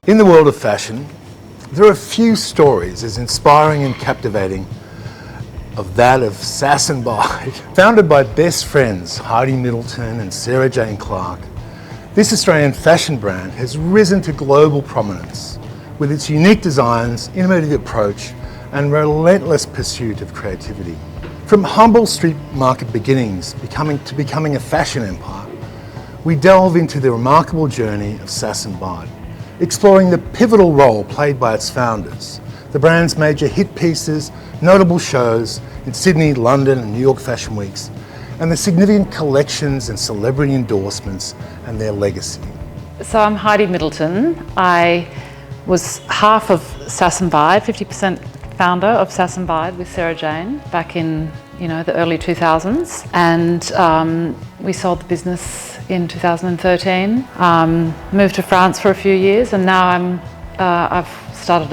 In the world of fashion, there are few stories as inspiring and captivating of that of Sass and Bide. Founded by best friends Heidi Middleton and Sarah Jane Clark, this Australian fashion brand has risen to global prominence with its unique designs, innovative approach and relentless pursuit of creativity. From humble street market beginnings to becoming a fashion empire, we delve into the remarkable journey of Sass and Bide, exploring the pivotal role played by its founders, the brand's major hit pieces, notable shows in Sydney, London and New York Fashion Weeks, and the significant collections and celebrity endorsements and their legacy. So I'm Heidi Middleton. I was half of Sass and Bide, 50% founder of Sass and Bide with Sarah Jane back in the early 2000s, and we sold the business in 2013. Moved to France for a few years, and now I've started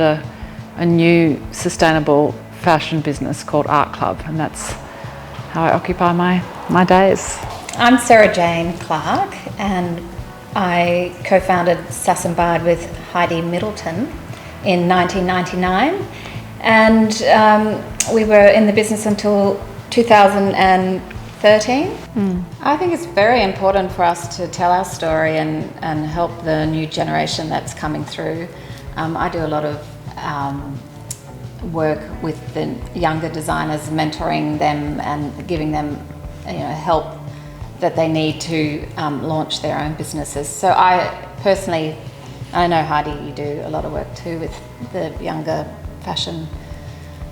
a new sustainable fashion business called Art Club, and that's how I occupy my days. I'm Sarah Jane Clark, and I co-founded Sass and Bide with Heidi Middleton in 1999, and we were in the business until 2013. I think it's very important for us to tell our story and help the new generation that's coming through. I do a lot of work with the younger designers, mentoring them and giving them help that they need to launch their own businesses. So I know Heidi, you do a lot of work too with the younger fashion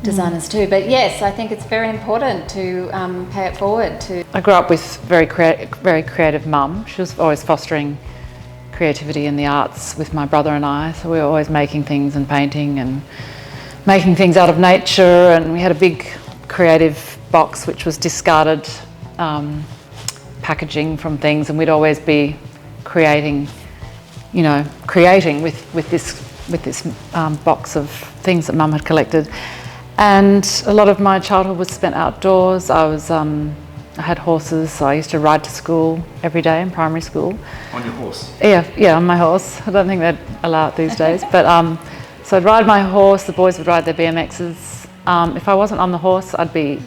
designers too, but yes, I think it's very important to pay it forward to. I grew up with very creative mum. She was always fostering creativity in the arts with my brother and I, so we were always making things and painting and making things out of nature, and we had a big creative box which was discarded packaging from things, and we'd always be creating with this box of things that mum had collected. And a lot of my childhood was spent outdoors. I had horses, so I used to ride to school every day in primary school. On your horse? Yeah, on my horse. I don't think they'd allow it these days. But so I'd ride my horse, the boys would ride their BMXs. If I wasn't on the horse, I'd be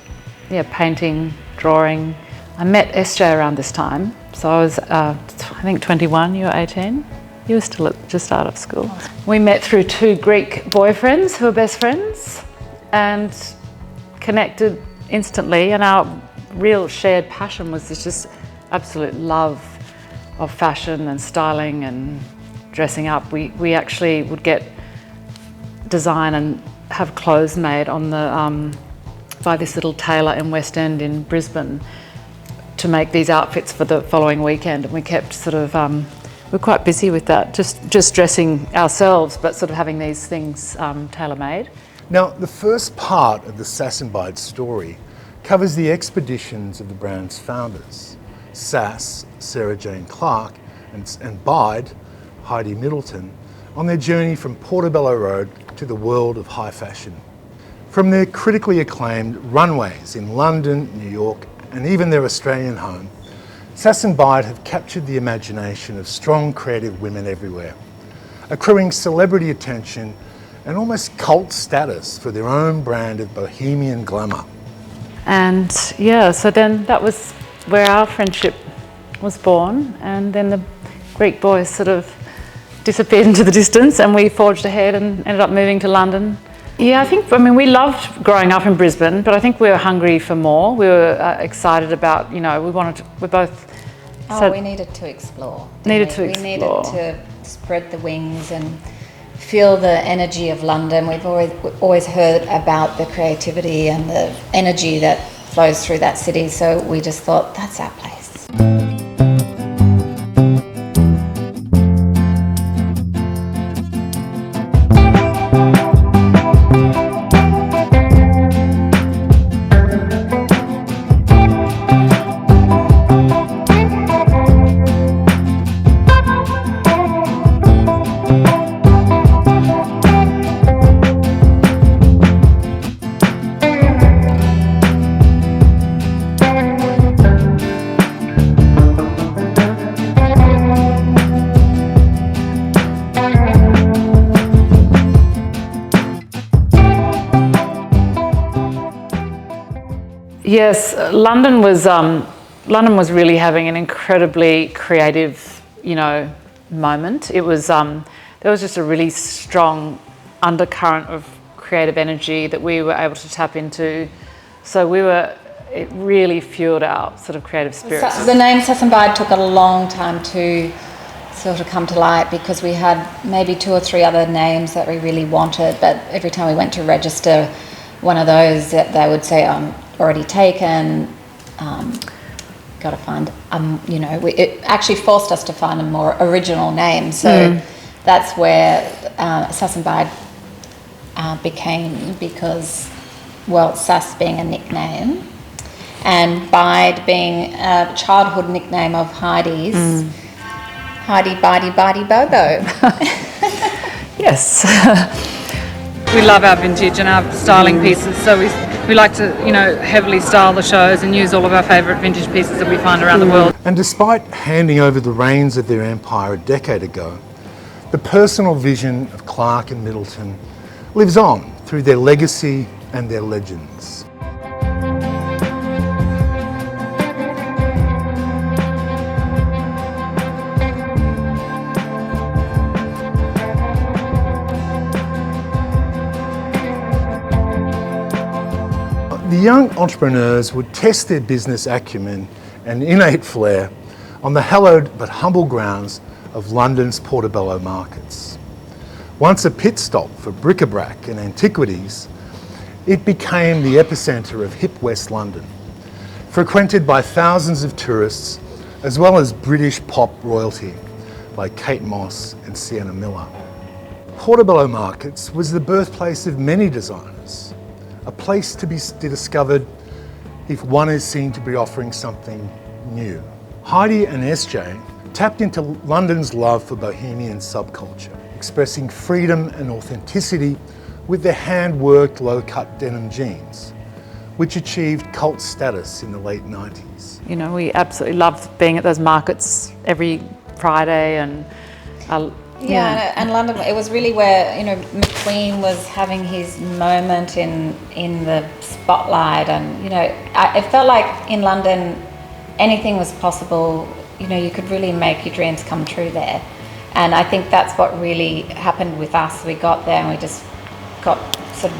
painting, drawing. I met SJ around this time. So I was, I think 21, you were 18. You were still just out of school. We met through two Greek boyfriends who were best friends and connected instantly, and our real shared passion was this just absolute love of fashion and styling and dressing up. We actually would get design and have clothes made on the by this little tailor in West End in Brisbane to make these outfits for the following weekend, and we kept sort of we're quite busy with that, just dressing ourselves, but sort of having these things tailor-made. Now, the first part of the Sass and Bide story covers the expeditions of the brand's founders, Sass, Sarah Jane Clark, and Bide, Heidi Middleton, on their journey from Portobello Road to the world of high fashion. From their critically acclaimed runways in London, New York, and even their Australian home, Sass and Bide have captured the imagination of strong creative women everywhere, accruing celebrity attention and almost cult status for their own brand of bohemian glamour. And yeah, so then that was where our friendship was born, and then the Greek boys sort of disappeared into the distance and we forged ahead and ended up moving to London. Yeah, I mean, we loved growing up in Brisbane, but I think we were hungry for more. We were excited about, we both said we needed to explore. We needed to spread the wings and feel the energy of London. We've always heard about the creativity and the energy that flows through that city, so we just thought, that's our place. Yes, London was really having an incredibly creative, moment. It was there was just a really strong undercurrent of creative energy that we were able to tap into. So it really fueled our sort of creative spirit. The name Sass and Bide took a long time to sort of come to light because we had maybe 2 or 3 other names that we really wanted, but every time we went to register one of those, that they would say, already taken, got to find, it actually forced us to find a more original name. So that's where Sass and Bide became, because, Sass being a nickname and Bide being a childhood nickname of Heidi's. Heidi, Bidey, Bidey, Bobo. Yes. We love our vintage and our styling pieces, so we like to, heavily style the shows and use all of our favourite vintage pieces that we find around the world. And despite handing over the reins of their empire a decade ago, the personal vision of Clark and Middleton lives on through their legacy and their legends. The young entrepreneurs would test their business acumen and innate flair on the hallowed but humble grounds of London's Portobello markets. Once a pit stop for bric-a-brac and antiquities, it became the epicentre of hip West London, frequented by thousands of tourists as well as British pop royalty like Kate Moss and Sienna Miller. Portobello Markets was the birthplace of many designers, a place to be discovered if one is seen to be offering something new. Heidi and SJ tapped into London's love for bohemian subculture, expressing freedom and authenticity with their hand-worked low-cut denim jeans, which achieved cult status in the late 90s. We absolutely loved being at those markets every Friday and and London, it was really where, McQueen was having his moment in the spotlight, and, it felt like in London anything was possible. You could really make your dreams come true there. And I think that's what really happened with us. We got there and we just got sort of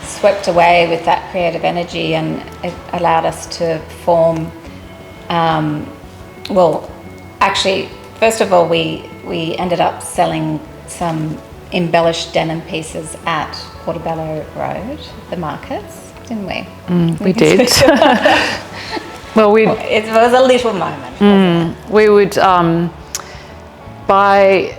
swept away with that creative energy, and it allowed us to form, actually, first of all, we ended up selling some embellished denim pieces at Portobello Road, the markets, didn't we? We did. It was a little moment. We would buy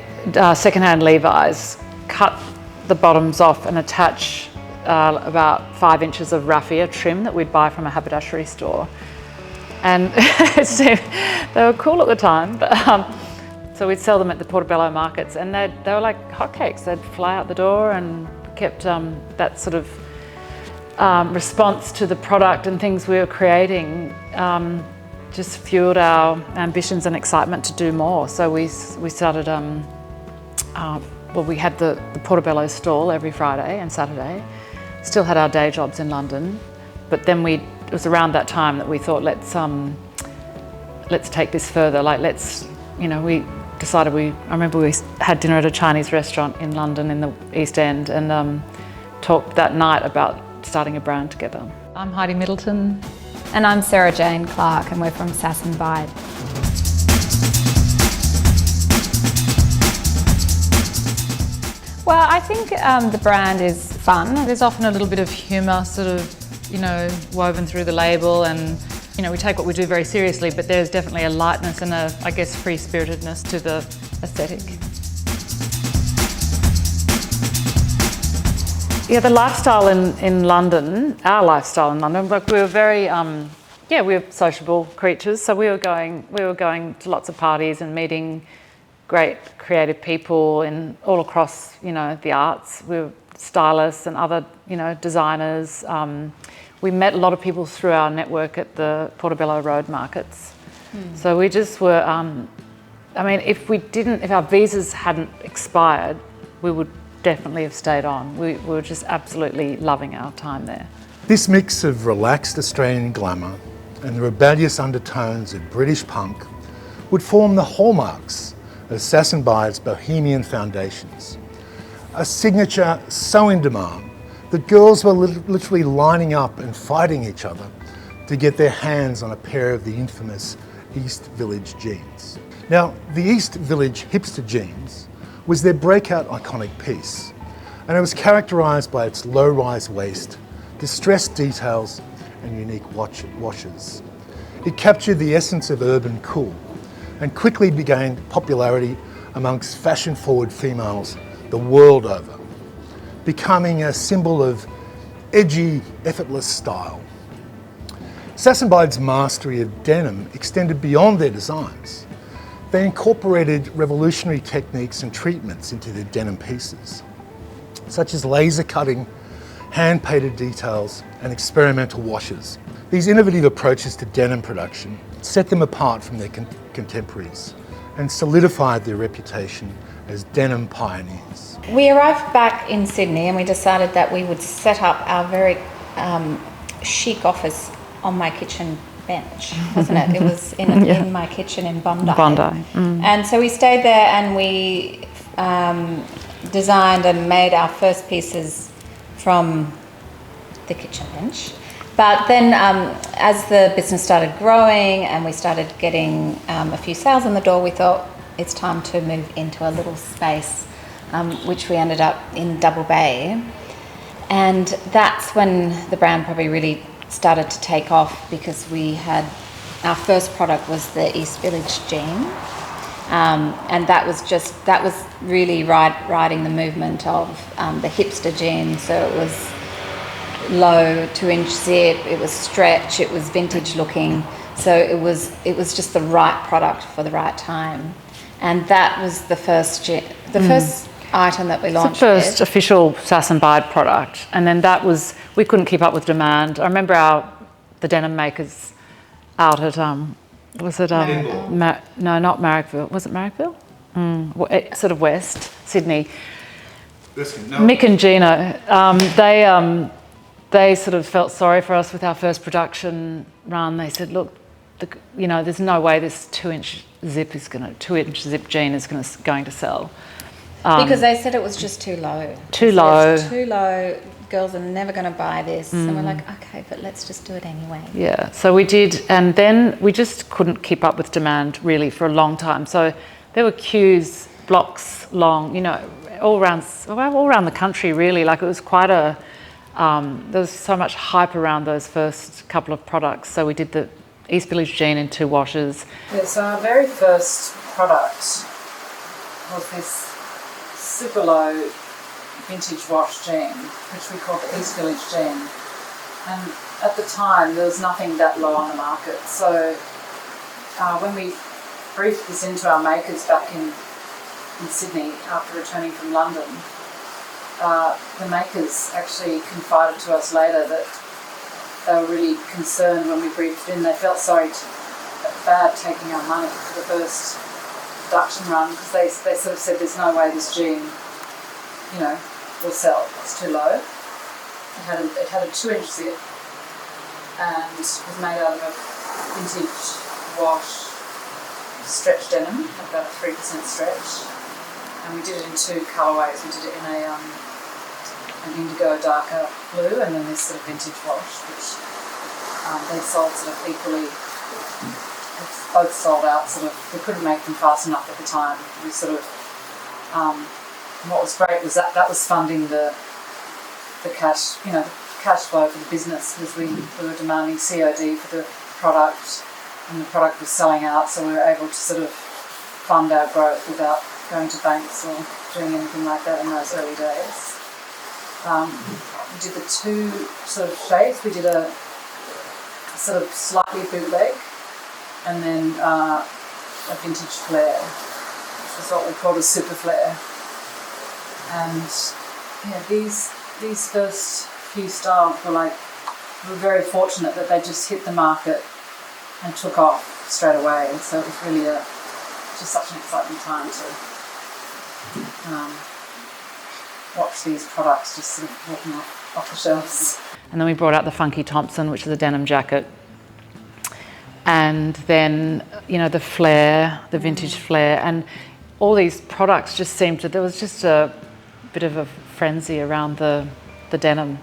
secondhand Levi's, cut the bottoms off and attach about 5 inches of raffia trim that we'd buy from a haberdashery store. And they were cool at the time. But, so we'd sell them at the Portobello markets, and they were like hotcakes. They'd fly out the door, and kept that sort of response to the product and things we were creating just fueled our ambitions and excitement to do more. So we started, we had the Portobello stall every Friday and Saturday, still had our day jobs in London, but then it was around that time that we thought, let's take this further. Like, we decided I remember we had dinner at a Chinese restaurant in London in the East End, and talked that night about starting a brand together. I'm Heidi Middleton. And I'm Sarah Jane Clark, and we're from Sass and Bide. Well, I think the brand is fun. There's often a little bit of humour sort of, woven through the label, and we take what we do very seriously, but there's definitely a lightness and free-spiritedness to the aesthetic. Yeah, the lifestyle in London, our lifestyle in London, like we were very, we were sociable creatures. So we were going to lots of parties and meeting great creative people all across, the arts. We were stylists and other, designers. We met a lot of people through our network at the Portobello Road markets. So we just were, if our visas hadn't expired, we would definitely have stayed on. We were just absolutely loving our time there. This mix of relaxed Australian glamour and the rebellious undertones of British punk would form the hallmarks of Sass and Bide's bohemian foundations. A signature so in demand that girls were literally lining up and fighting each other to get their hands on a pair of the infamous East Village jeans. Now, the East Village hipster jeans was their breakout iconic piece, and it was characterised by its low-rise waist, distressed details and unique washes. It captured the essence of urban cool and quickly gained popularity amongst fashion-forward females the world over, becoming a symbol of edgy, effortless style. Sass and Bide's mastery of denim extended beyond their designs. They incorporated revolutionary techniques and treatments into their denim pieces, such as laser cutting, hand-painted details, and experimental washes. These innovative approaches to denim production set them apart from their contemporaries and solidified their reputation as denim pioneers. We arrived back in Sydney, and we decided that we would set up our very chic office on my kitchen bench, wasn't it? It was in my kitchen in Bondi. And so we stayed there, and we designed and made our first pieces from the kitchen bench. But then as the business started growing and we started getting a few sales in the door, we thought it's time to move into a little space, which we ended up in Double Bay. And that's when the brand probably really started to take off, because we had our first product was the East Village jean, and that was really riding the movement of the hipster jean. So it was low 2-inch zip, it was stretch, it was vintage looking, so it was just the right product for the right time. And that was the first item that we launched. The first official Sass and Bide product, and then we couldn't keep up with demand. I remember the denim makers out at no, not Marrickville. Was it Marrickville? Sort of West Sydney. Mick and Gino, they sort of felt sorry for us with our first production run. They said, "Look, there's no way this 2-inch zip jean is going to sell." Because they said it was just too low. Too low. Girls are never going to buy this. And we're like, okay, but let's just do it anyway. Yeah, so we did, and then we just couldn't keep up with demand really for a long time. So there were queues, blocks long, all around the country really. Like, it was quite there was so much hype around those first couple of products. So we did the East Village jean in 2 washes. Yeah, so our very first product was this super low vintage wash jean, which we called the East Village jean. And at the time there was nothing that low on the market. So when we briefed this into our makers back in Sydney after returning from London, the makers actually confided to us later that they were really concerned when we briefed in. They felt bad taking our money for the first production run, because they sort of said there's no way this jean, will sell. It's too low. It had a 2-inch zip and was made out of a vintage wash stretch denim, about a 3% stretch. And we did it in 2 colourways. We did it in an indigo darker blue, and then this sort of vintage wash, which they sold sort of equally. Both sold out. We couldn't make them fast enough at the time. We what was great was that was funding the cash, the cash flow for the business, because we were demanding COD for the product, and the product was selling out, so we were able to sort of fund our growth without going to banks or doing anything like that in those early days. We did the 2 sort of shapes. We did a sort of slightly bootleg, and then a vintage flare, which was what we called a super flare. And these first few styles we were very fortunate that they just hit the market and took off straight away. And so it was really just such an exciting time to watch these products just sort of walking off the shelves. And then we brought out the Funky Thompson, which is a denim jacket. And then, the flare, the vintage flare, and all these products just seemed to, there was just a bit of a frenzy around the denim.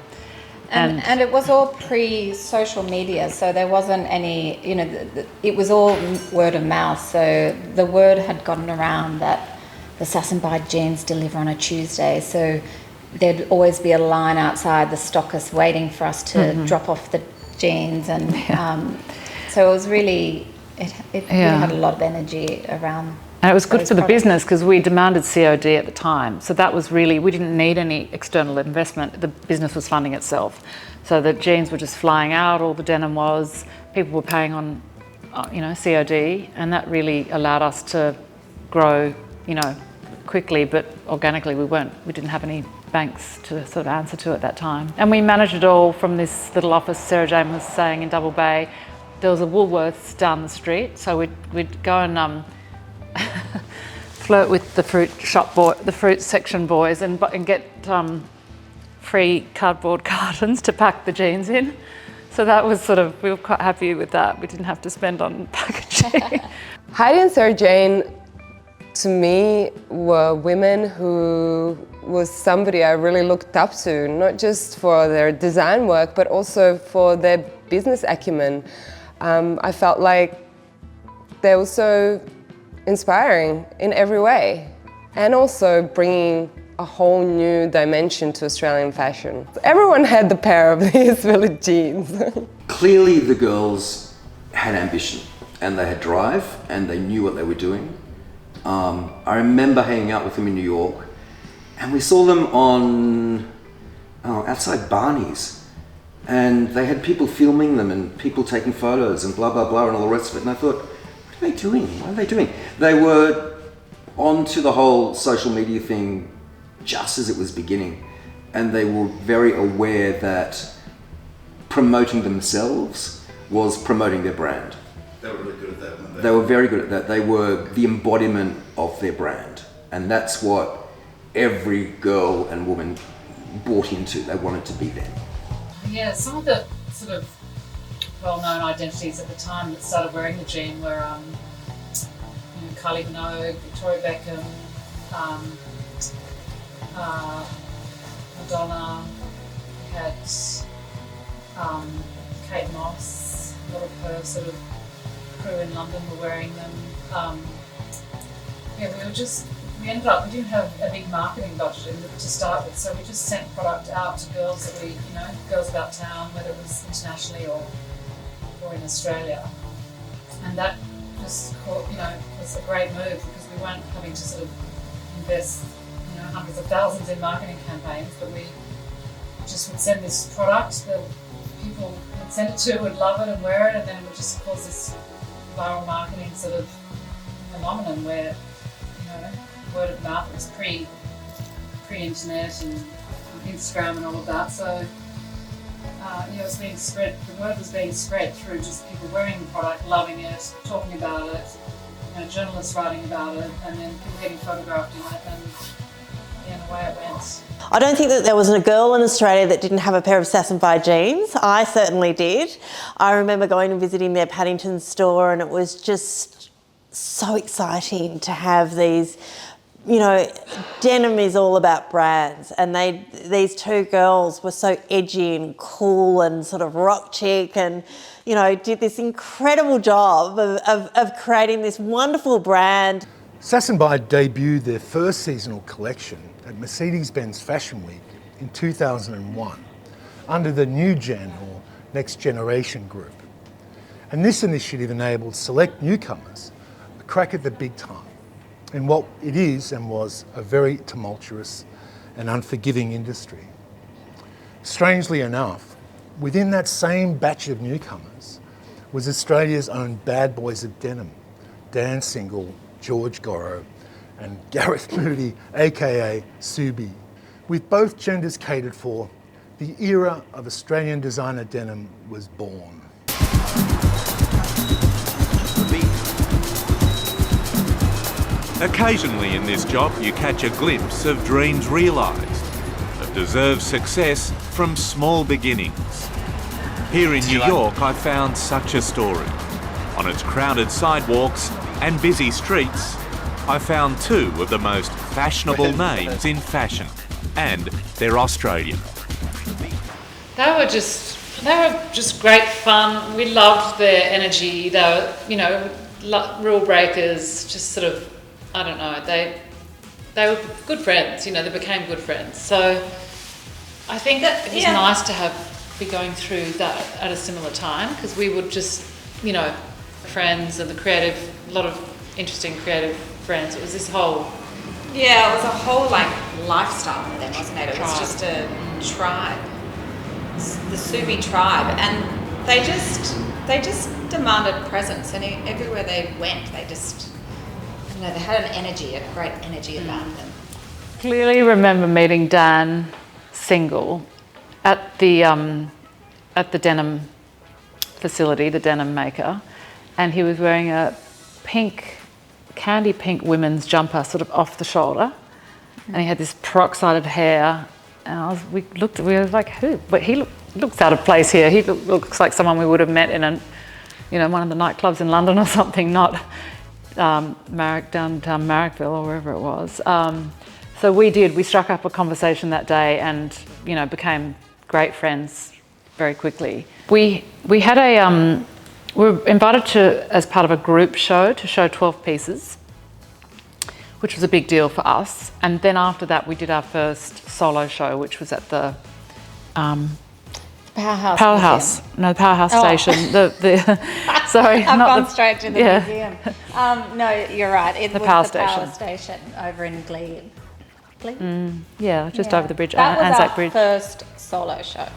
And it was all pre-social media, so there wasn't any, it was all word of mouth. So the word had gotten around that the Sass and Bide jeans deliver on a Tuesday. So there'd always be a line outside the stockist waiting for us to drop off the jeans. And so it was really, it really had a lot of energy around. And it was good for the business because we demanded COD at the time. So that was really, we didn't need any external investment. The business was funding itself. So the jeans were just flying out, all the denim was, people were paying on, COD, and that really allowed us to grow, quickly, but organically we didn't have any banks to sort of answer to at that time. And we managed it all from this little office Sarah Jane was saying in Double Bay. There was a Woolworths down the street, so we'd go and flirt with the fruit section boys and get free cardboard cartons to pack the jeans in. So that was we were quite happy with that. We didn't have to spend on packaging. Heidi and Sarah Jane, to me, were women who was somebody I really looked up to, not just for their design work, but also for their business acumen. I felt like they were so inspiring in every way, and also bringing a whole new dimension to Australian fashion. Everyone had the pair of these village jeans. Clearly the girls had ambition and they had drive and they knew what they were doing. I remember hanging out with them in New York, and we saw them on outside Barney's, and they had people filming them and people taking photos and blah blah blah and all the rest of it, and I thought, what are they doing? What are they doing? They were onto the whole social media thing just as it was beginning, and they were very aware that promoting themselves was promoting their brand. They were really good at that, weren't they? They were very good at that. They were the embodiment of their brand, and that's what every girl and woman bought into. They wanted to be them. Yeah, some of the sort of well-known identities at the time that started wearing the jean were Kylie Minogue, Victoria Beckham, Madonna, had Kate Moss, a lot of her sort of crew in London were wearing them. We ended up, we didn't have a big marketing budget to start with, so we just sent product out to girls that girls about town, whether it was internationally or in Australia. And that just was a great move because we weren't having to sort of invest hundreds of thousands in marketing campaigns, but we just would send this product. The people had send it to would love it and wear it, and then it would just cause this viral marketing sort of phenomenon where, word of mouth was pre-internet and Instagram and all of that. So, it was being spread. The word was being spread through just people wearing the product, loving it, talking about it, journalists writing about it, and then people getting photographed in it, and away it went. I don't think that there was a girl in Australia that didn't have a pair of Sass and Bide jeans. I certainly did. I remember going and visiting their Paddington store, and it was just so exciting to have these, denim is all about brands, and these two girls were so edgy and cool and sort of rock chic, and did this incredible job of creating this wonderful brand. Sass and Bide debuted their first seasonal collection at Mercedes-Benz Fashion Week in 2001 under the New Gen or Next Generation group. And this initiative enabled select newcomers a crack at the big time in what it is and was a very tumultuous and unforgiving industry. Strangely enough, within that same batch of newcomers was Australia's own bad boys of denim, Dan Single, George Gorrow, and Gareth Moody, aka Subi. With both genders catered for, the era of Australian designer denim was born. Occasionally in this job you catch a glimpse of dreams realised, of deserved success from small beginnings. Here in New York I found such a story. On its crowded sidewalks and busy streets, I found two of the most fashionable names in fashion, and they're Australian. They were just great fun. We loved their energy. They were, rule breakers, just sort of, I don't know, they were good friends, they became good friends. So I think that it was nice to be going through that at a similar time, because we would just, friends and a lot of interesting creative friends. It was this whole... Yeah, it was a whole lifestyle for them, wasn't it? It was just a tribe, the Subi tribe, and they just demanded presence, and everywhere they went, they just, they had an energy, a great energy about them. Clearly remember meeting Dan Single at the denim facility, the denim maker, and he was wearing a candy pink women's jumper, sort of off the shoulder, and he had this peroxided hair. And we were like, who? But he looks out of place here. He looks like someone we would have met in one of the nightclubs in London or something, not downtown Marrickville or wherever it was. So we struck up a conversation that day, and became great friends very quickly. We had we were invited as part of a group show to show 12 pieces, which was a big deal for us. And then after that, we did our first solo show, which was at the Powerhouse. No, the Powerhouse Station. Sorry, I've gone straight to the yeah. museum. No, you're right. It was Power the Power Station. Station over in Glebe. Just over the bridge, That was Anzac our Bridge. first solo show.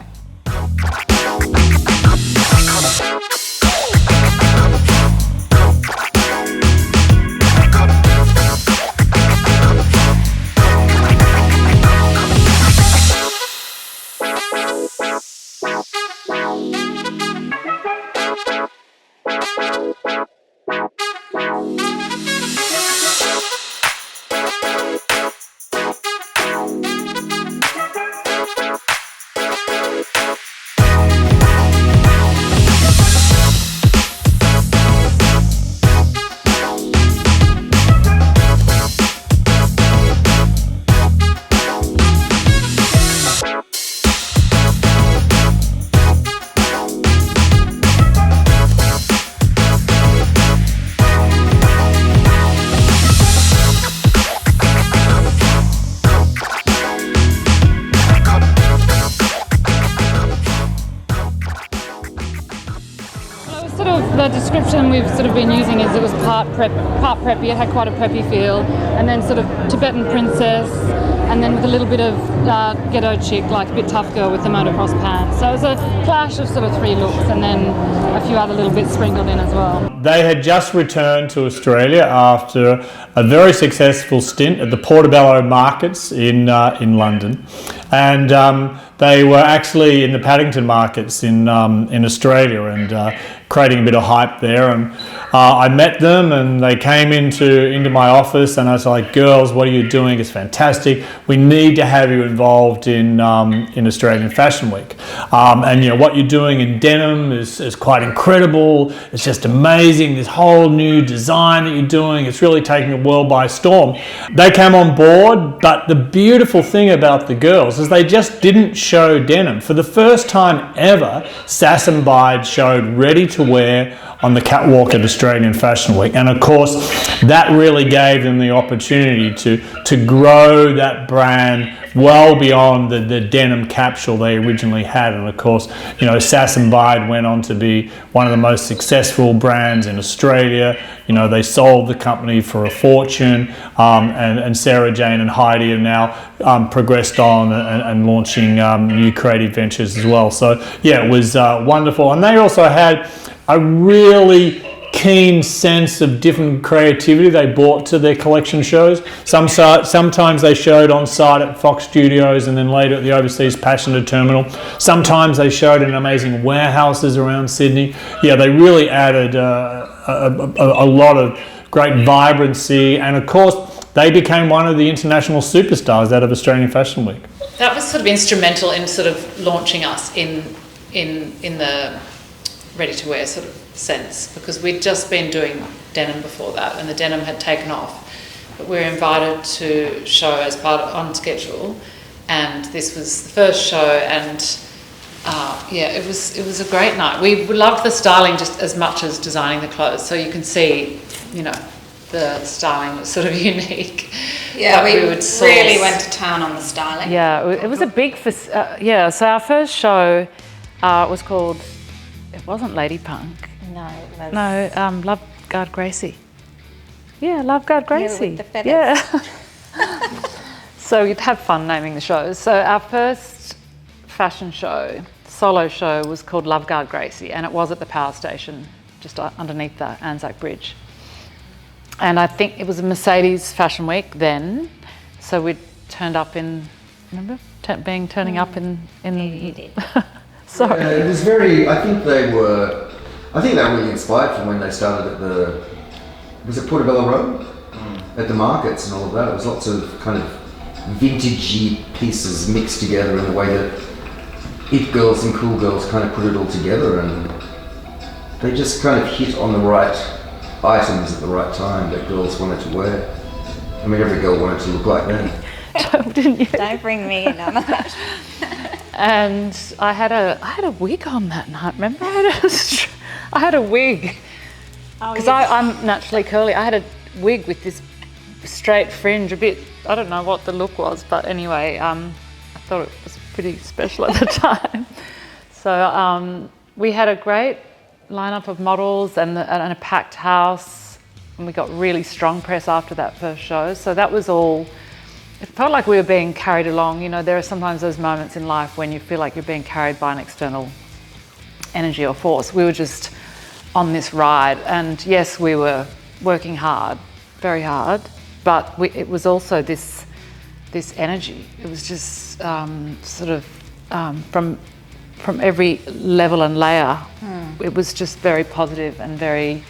The description we've sort of been using is it was part preppy, it had quite a preppy feel, and then sort of Tibetan princess, and then with a little bit of ghetto chick, like a bit tough girl with the motocross pants. So it was a clash of sort of three looks and then a few other little bits sprinkled in as well. They had just returned to Australia after a very successful stint at the Portobello markets in London, and they were actually in the Paddington markets in Australia and creating a bit of hype there. And I met them and they came into my office and I was like, girls, what are you doing? It's fantastic. We need to have you involved in Australian Fashion Week. And you know what you're doing in denim is quite incredible. It's just amazing. This whole new design that you're doing, it's really taking the world by storm. They came on board, but the beautiful thing about the girls is they just didn't show denim. For the first time ever, Sass and Bide showed ready to wear on the catwalk at Australian Fashion Week, and of course that really gave them the opportunity to grow that brand well beyond the denim capsule they originally had. And of course, you know, Sass and Bide went on to be one of the most successful brands in Australia. You know, they sold the company for a fortune, and Sarah Jane and Heidi have now progressed on and launching new creative ventures as well. So yeah, it was wonderful. And they also had a really keen sense of different creativity they brought to their collection shows. Sometimes they showed on site at Fox Studios and then later at the Overseas Passenger Terminal. Sometimes they showed in amazing warehouses around Sydney. Yeah, they really added a lot of great vibrancy, and of course they became one of the international superstars out of Australian Fashion Week. That was sort of instrumental in sort of launching us in the ready-to-wear sort of sense, because we'd just been doing denim before that and the denim had taken off, but we were invited to show as part of On Schedule, and this was the first show, and yeah, it was a great night. We loved the styling just as much as designing the clothes, so you can see, you know, the styling was sort of unique. Yeah, we really went to town on the styling. Yeah, it was a big, yeah, so our first show was called, it wasn't Lady Punk. No, it was... No, Love Guard Gracie. Yeah, Love Guard Gracie. Yeah, with the feathers. Yeah. So we'd have fun naming the shows. So our first fashion show, solo show, was called Love Guard Gracie, and it was at the power station just underneath the Anzac Bridge. And I think it was a Mercedes Fashion Week then, so we turned up in, remember, turning up in Yeah, you did. Sorry. It was very, I think they were really inspired from when they started at was it Portobello Road? At the markets and all of that. It was lots of kind of vintagey pieces mixed together in the way that it girls and cool girls kind of put it all together, and they just kind of hit on the right items at the right time that girls wanted to wear. I mean, every girl wanted to look like that. Didn't you? Don't bring me in on that. And I had a wig on that night. Remember, I had a wig because I'm naturally curly. I had a wig with this straight fringe, a bit. I don't know what the look was, but anyway, I thought it was pretty special at the time. So we had a great lineup of models and a packed house, and we got really strong press after that first show. So that was all. It felt like we were being carried along. You know, there are sometimes those moments in life when you feel like you're being carried by an external energy or force. We were just on this ride, and yes, we were working hard, very hard, but it was also this energy. It was just sort of from every level and layer. It was just very positive and very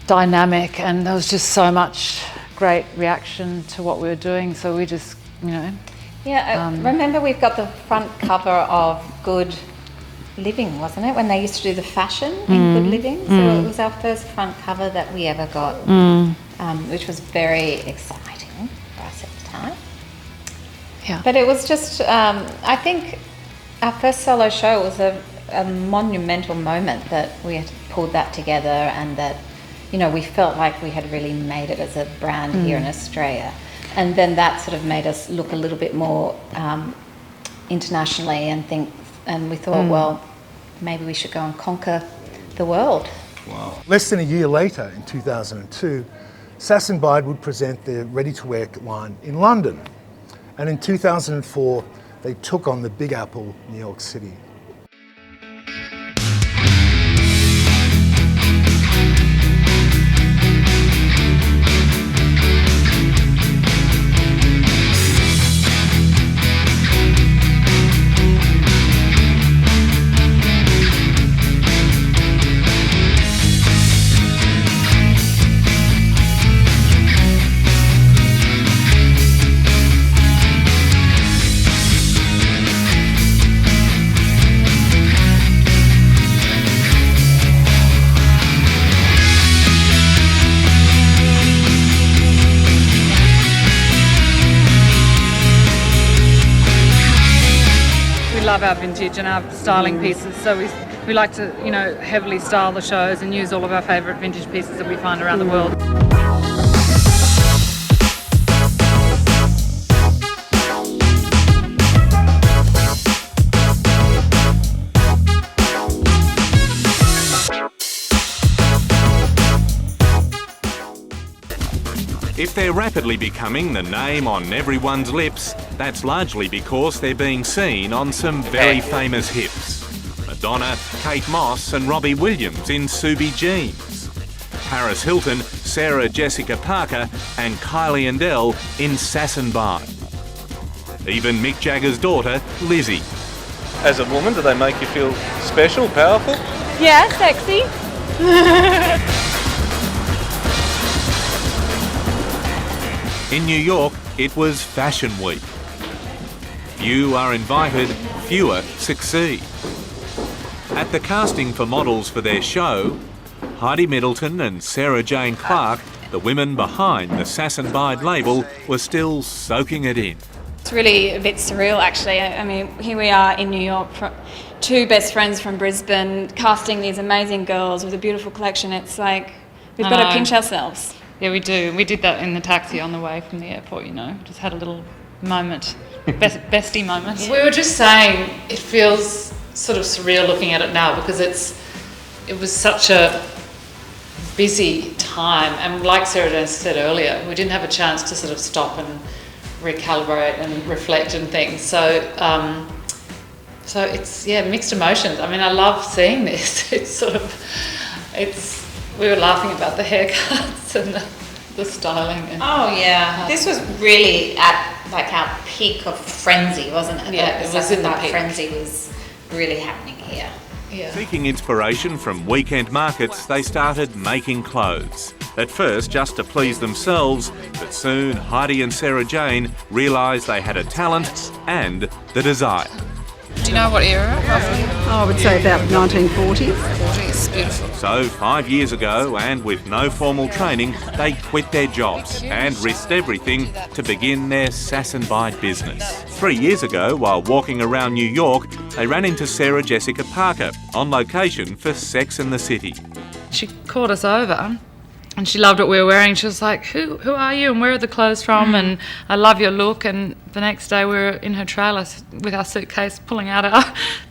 dynamic, and there was just so much great reaction to what we were doing, so we just, you know. Yeah, remember we've got the front cover of Good Living, wasn't it? When they used to do the fashion in Good Living. So it was our first front cover that we ever got, which was very exciting for us at the time. Yeah. But it was just, I think our first solo show was a monumental moment that we had pulled that together, and that, you know, we felt like we had really made it as a brand here in Australia. And then that sort of made us look a little bit more internationally and we thought, well, maybe we should go and conquer the world. Wow. Less than a year later, in 2002, Sass and Bide would present their ready-to-wear line in London. And in 2004, they took on the Big Apple, New York City. We love our vintage and our styling pieces, so we like to, heavily style the shows and use all of our favourite vintage pieces that we find around the world. If they're rapidly becoming the name on everyone's lips, that's largely because they're being seen on some very famous hips. Madonna, Kate Moss and Robbie Williams in Subi jeans. Paris Hilton, Sarah Jessica Parker and Kylie and Elle in Sass and Bide. Even Mick Jagger's daughter, Lizzie. As a woman, do they make you feel special, powerful? Yeah, sexy. In New York, it was Fashion Week. Few are invited, fewer succeed. At the casting for models for their show, Heidi Middleton and Sarah Jane Clark, the women behind the Sass and Bide label, were still soaking it in. It's really a bit surreal, actually. I mean, here we are in New York, two best friends from Brisbane, casting these amazing girls with a beautiful collection. It's like, we've got to pinch ourselves. Yeah, we do. We did that in the taxi on the way from the airport, Just had a little moment, bestie moment. We were just saying it feels sort of surreal looking at it now because it was such a busy time, and like Sarah Jane said earlier, we didn't have a chance to sort of stop and recalibrate and reflect and things. So it's mixed emotions. I mean, I love seeing this. We were laughing about the haircuts and the styling. And This was really at like our peak of frenzy, wasn't it? Yeah, it was in the peak. Frenzy was really happening here. Yeah. Seeking inspiration from weekend markets, they started making clothes. At first, just to please themselves, but soon Heidi and Sarah Jane realised they had a talent and the desire. Do you know what era, roughly? I would say about 1940s. 40s, beautiful. So 5 years ago, and with no formal training, they quit their jobs and risked everything to begin their Sass and Bide business. 3 years ago, while walking around New York, they ran into Sarah Jessica Parker on location for Sex and the City. She called us over and she loved what we were wearing. She was like, who are you and where are the clothes from? And I love your look. And the next day we were in her trailer with our suitcase pulling out our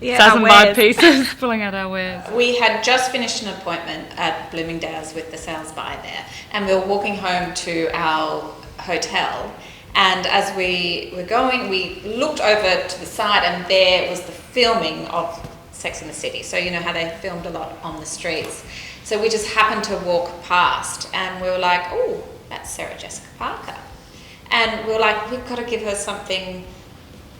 Sass and Bide pieces, pulling out our wares. We had just finished an appointment at Bloomingdale's with the sales buy there, and we were walking home to our hotel, and as we were going, we looked over to the side and there was the filming of Sex and the City. So you know how they filmed a lot on the streets. So we just happened to walk past and we were like, oh, that's Sarah Jessica Parker. And we were like, we've got to give her something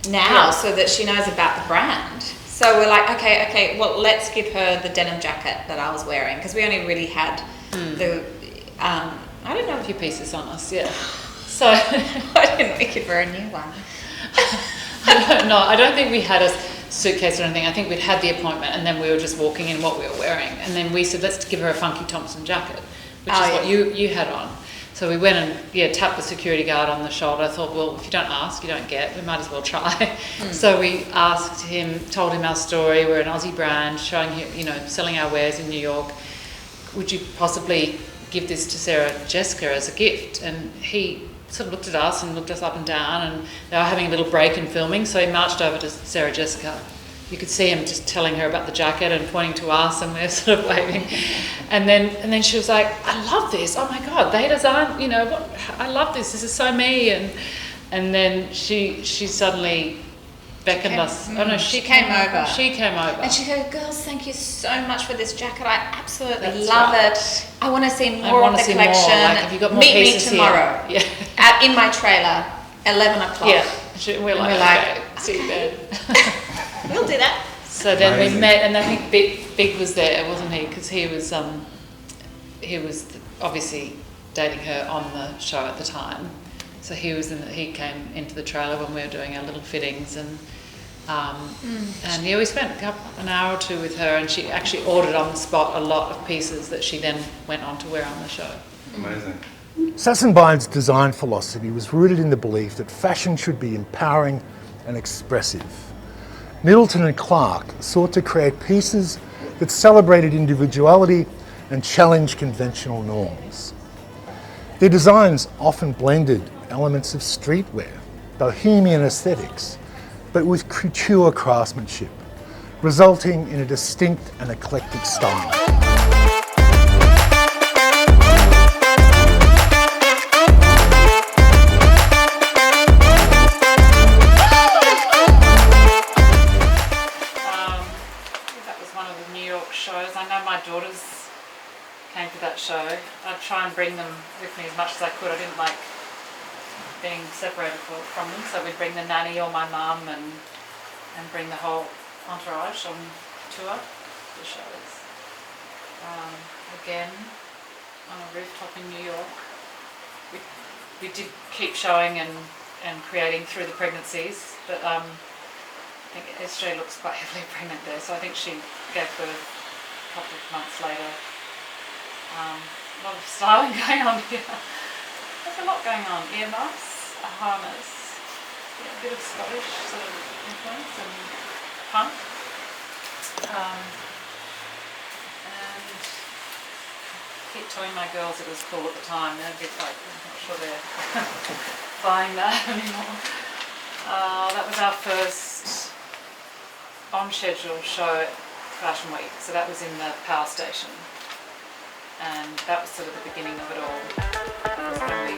now so that she knows about the brand. So we're like, okay, well, let's give her the denim jacket that I was wearing, because we only really had the, I don't know, A few pieces on us, yeah. So why didn't we give her a new one? I don't know. I don't think we had a suitcase or anything. I think we'd had the appointment and then we were just walking in what we were wearing. And then we said, let's give her a funky Thompson jacket, which is what you had on. So we went and tapped the security guard on the shoulder. I thought, well, if you don't ask, you don't get. We might as well try. So we asked him, told him our story. We're an Aussie brand, showing him, selling our wares in New York. Would you possibly give this to Sarah Jessica as a gift? And he sort of looked at us and looked us up and down, and they were having a little break in filming, so he marched over to Sarah Jessica. You could see him just telling her about the jacket and pointing to us, and we were sort of waving. And then she was like, I love this. Oh my God, they designed, I love this. This is so me. And then she suddenly beckoned us. Oh no, she came over. She came over. And she goes, girls, thank you so much for this jacket. I absolutely love it. I want to see more of the collection. Like, have you got more Meet me pieces tomorrow. Here? Yeah. In my trailer, 11 o'clock. Yeah. We're like, okay, see you then. We'll do that. So then we met, and I think Big was there, wasn't he? Because he was obviously dating her on the show at the time. So he came into the trailer when we were doing our little fittings, and we spent an hour or two with her, and she actually ordered on the spot a lot of pieces that she then went on to wear on the show. Amazing. Sass and Bide's design philosophy was rooted in the belief that fashion should be empowering and expressive. Middleton and Clark sought to create pieces that celebrated individuality and challenged conventional norms. Their designs often blended elements of streetwear, bohemian aesthetics, but with couture craftsmanship, resulting in a distinct and eclectic style. Shows. I know my daughters came to that show. I'd try and bring them with me as much as I could. I didn't like being separated from them, so we'd bring the nanny or my mum and bring the whole entourage on tour to the shows. Again, on a rooftop in New York. We did keep showing and creating through the pregnancies, but I think SJ looks quite heavily pregnant there, so I think she gave birth a couple of months later. A lot of styling going on here. There's a lot going on. Earmuffs, a harness, a bit of Scottish sort of influence and punk. And I keep telling my girls it was cool at the time. They're a bit like, I'm not sure they're buying that anymore. That was our first on-schedule show at Fashion Week, so that was in the power station, and that was sort of the beginning of it all. That was when we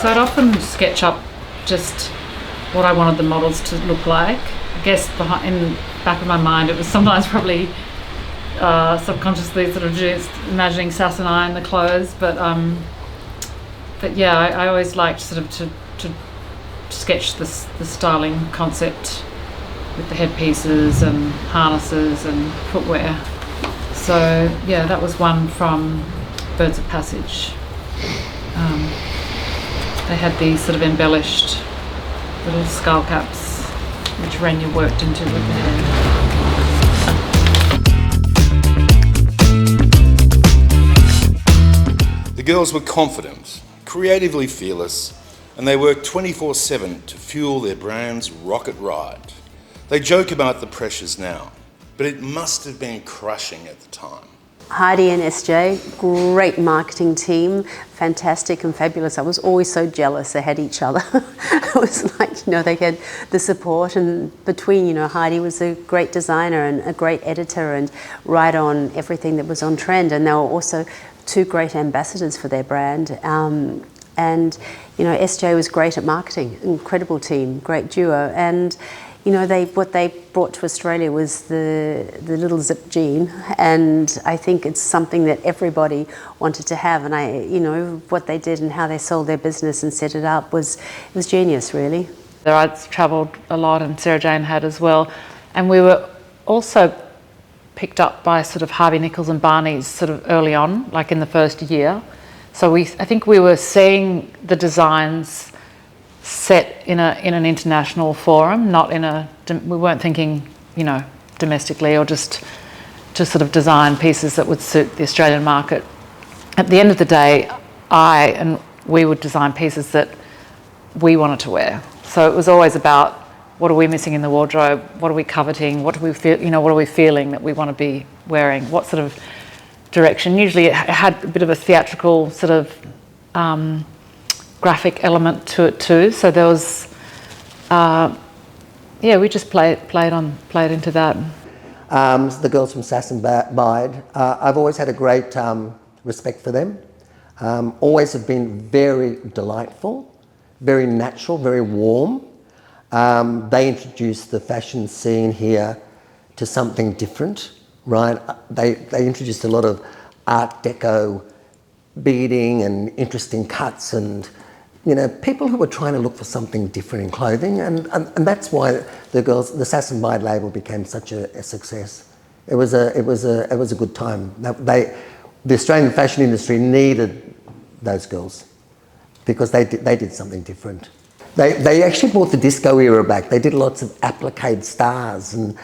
So I'd often sketch up just what I wanted the models to look like. I guess in the back of my mind it was sometimes probably subconsciously sort of just imagining Sass and I in the clothes, but yeah, I always liked sort of to sketch the styling concept with the headpieces and harnesses and footwear. So yeah, that was one from Birds of Passage. They had these sort of embellished little skull caps, which Renya worked into with the hair. The girls were confident, creatively fearless, and they worked 24/7 to fuel their brand's rocket ride. They joke about the pressures now, but it must have been crushing at the time. Heidi and SJ, great marketing team, fantastic and fabulous. I was always so jealous they had each other. It was like, they had the support, and between, Heidi was a great designer and a great editor and right on everything that was on trend, and they were also two great ambassadors for their brand. And SJ was great at marketing, incredible team, great duo, and what they brought to Australia was the little zip jean, and I think it's something that everybody wanted to have. And what they did and how they sold their business and set it up was genius, really. I'd travelled a lot, and Sarah Jane had as well. And we were also picked up by sort of Harvey Nichols and Barney's sort of early on, like in the first year. So I think we were seeing the designs set in an international forum, not we weren't thinking, domestically, or just to sort of design pieces that would suit the Australian market. At the end of the day, we would design pieces that we wanted to wear. So it was always about, what are we missing in the wardrobe? What are we coveting? What do we feel? What are we feeling that we want to be wearing? What sort of direction? Usually it had a bit of a theatrical sort of graphic element to it too. So there was, we just played into that. The girls from Sass and Bide, I've always had a great respect for them. Always have been very delightful, very natural, very warm. They introduced the fashion scene here to something different, right? They introduced a lot of Art Deco beading and interesting cuts, and people who were trying to look for something different in clothing, and that's why the Sass and Bide label became such a success. It was a good time. The Australian fashion industry needed those girls because they did something different. They actually brought the disco era back. They did lots of applique stars and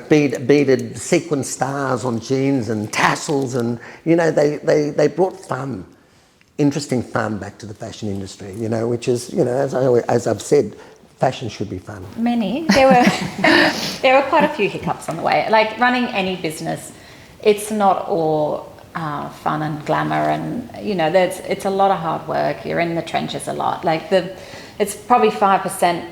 beaded sequin stars on jeans and tassels, and they brought fun, interesting fun back to the fashion industry. Which is as I've said, fashion should be fun. There were quite a few hiccups on the way. Like running any business, it's not all fun and glamour, and it's a lot of hard work. You're in the trenches a lot. It's probably 5%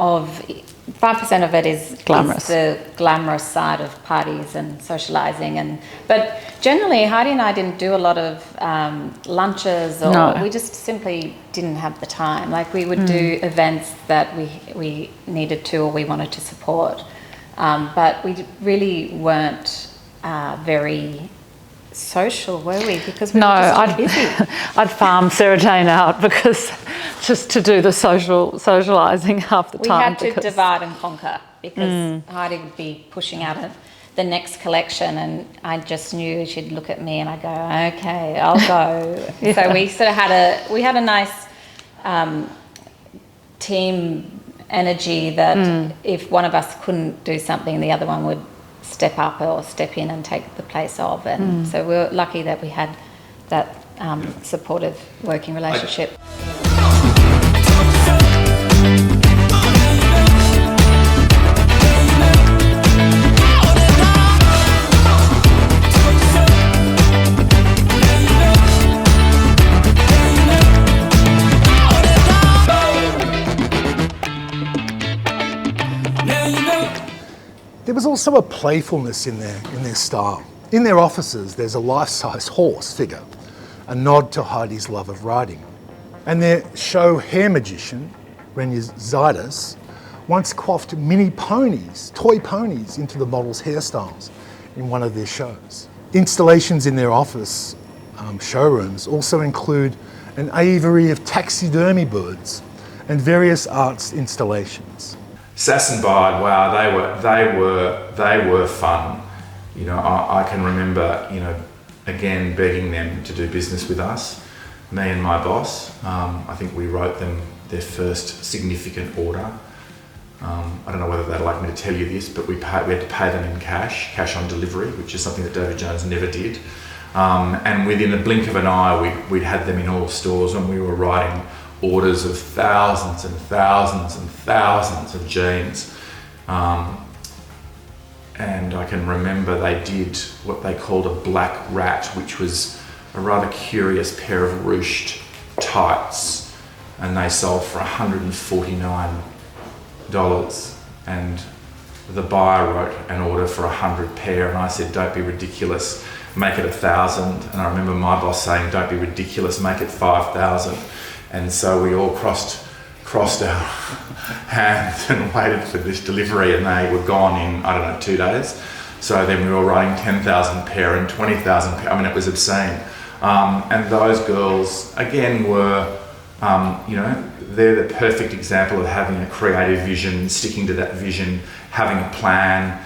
of it is glamorous. The glamorous side of parties and socialising, but generally Heidi and I didn't do a lot of lunches, or No. we just simply didn't have the time. Like we would do events that we needed to, or we wanted to support, but we really weren't very social, were we? Because we were just busy. I'd farm Sarah Jane out because just to do the socialising half the time. We had to divide and conquer, because Heidi would be pushing out the next collection, and I just knew she'd look at me and I'd go, okay, I'll go. Yeah. So we sort of had a nice team energy that if one of us couldn't do something, the other one would step up or step in and take the place of, and so we were lucky that we had that supportive working relationship. There was also a playfulness in their style. In their offices, there's a life-size horse figure, a nod to Heidi's love of riding. And their show hair magician, Renya Zaidas, once coiffed mini ponies, toy ponies, into the models' hairstyles in one of their shows. Installations in their office showrooms also include an aviary of taxidermy birds and various arts installations. Sass and Bide, wow, they were fun. I can remember, again begging them to do business with us, me and my boss. I think we wrote them their first significant order. I don't know whether they'd like me to tell you this, but we had to pay them in cash on delivery, which is something that David Jones never did. And within a blink of an eye, we'd had them in all stores, and we were writing orders of thousands and thousands and thousands of jeans. And I can remember they did what they called a black rat, which was a rather curious pair of ruched tights, and they sold for $149. And the buyer wrote an order for 100 pair, and I said, don't be ridiculous, make it 1,000. And I remember my boss saying, don't be ridiculous, make it 5,000. And so we all crossed our hands and waited for this delivery, and they were gone in, 2 days. So then we were writing 10,000 pair and 20,000 pair. I mean, it was obscene. And those girls, again, were They're the perfect example of having a creative vision, sticking to that vision, having a plan,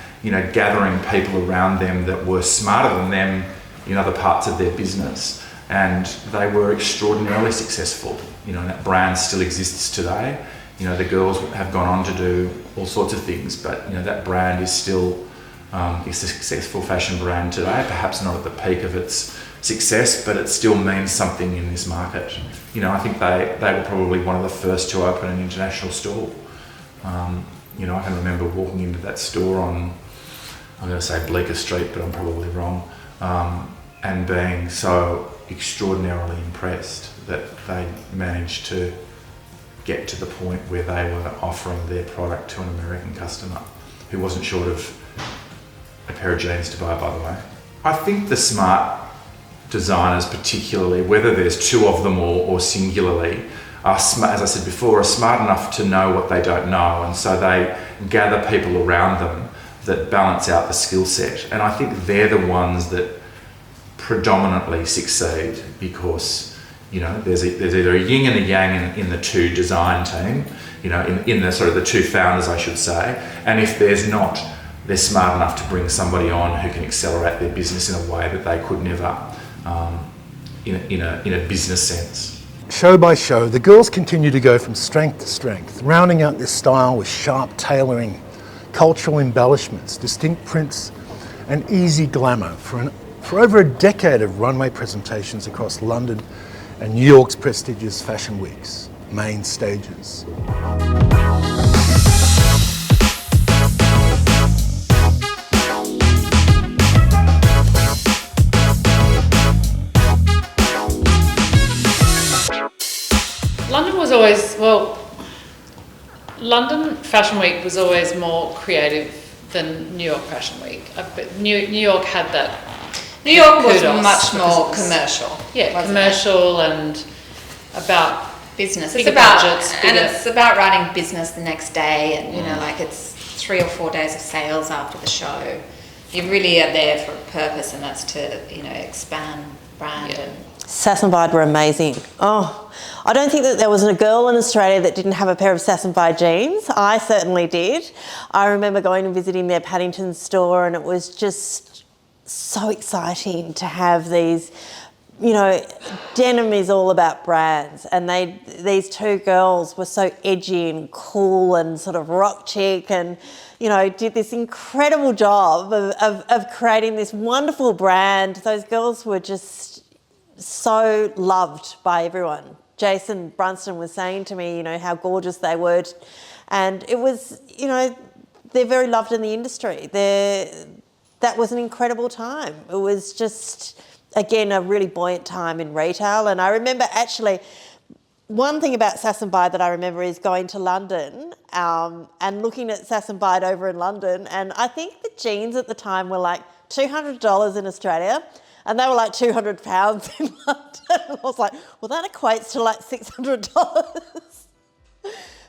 gathering people around them that were smarter than them in other parts of their business. And they were extraordinarily successful. And that brand still exists today. The girls have gone on to do all sorts of things, but that brand is still a successful fashion brand today, perhaps not at the peak of its success, but it still means something in this market. I think they were probably one of the first to open an international store. I can remember walking into that store on, I'm going to say Bleecker Street, but I'm probably wrong, and being so extraordinarily impressed that they managed to get to the point where they were offering their product to an American customer who wasn't short of a pair of jeans to buy, by the way. I think the smart designers particularly, whether there's two of them or singularly, are smart, as I said before, are smart enough to know what they don't know, and so they gather people around them that balance out the skill set. And I think they're the ones that predominantly succeed because there's either a yin and a yang in the two design team, in the sort of the two founders, I should say. And if there's not, they're smart enough to bring somebody on who can accelerate their business in a way that they could never, in a business sense. Show by show, the girls continue to go from strength to strength, rounding out their style with sharp tailoring, cultural embellishments, distinct prints, and easy glamour for over a decade of runway presentations across London and New York's prestigious fashion weeks, main stages. London Fashion Week was always more creative than New York Fashion Week. But New York had that. New York was kudos much more because commercial. Yeah, commercial and about business. bigger It's about budgets, and bigger- it's about writing business the next day, and it's 3 or 4 days of sales after the show. You really are there for a purpose, and that's to expand brand and. Sass and Bide were amazing. Oh, I don't think that there was a girl in Australia that didn't have a pair of Sass and Bide jeans. I certainly did. I remember going and visiting their Paddington store, and it was just so exciting to have these, denim is all about brands, and these two girls were so edgy and cool and sort of rock chic and, did this incredible job of creating this wonderful brand. Those girls were just so loved by everyone. Jason Brunston was saying to me, how gorgeous they were. And it was, they're very loved in the industry. That was an incredible time. It was just, again, a really buoyant time in retail. And I remember actually, one thing about Sass and Bide that I remember is going to London and looking at Sass and Bide over in London. And I think the jeans at the time were like $200 in Australia. And they were like £200 in London. I was like, well, that equates to like $600.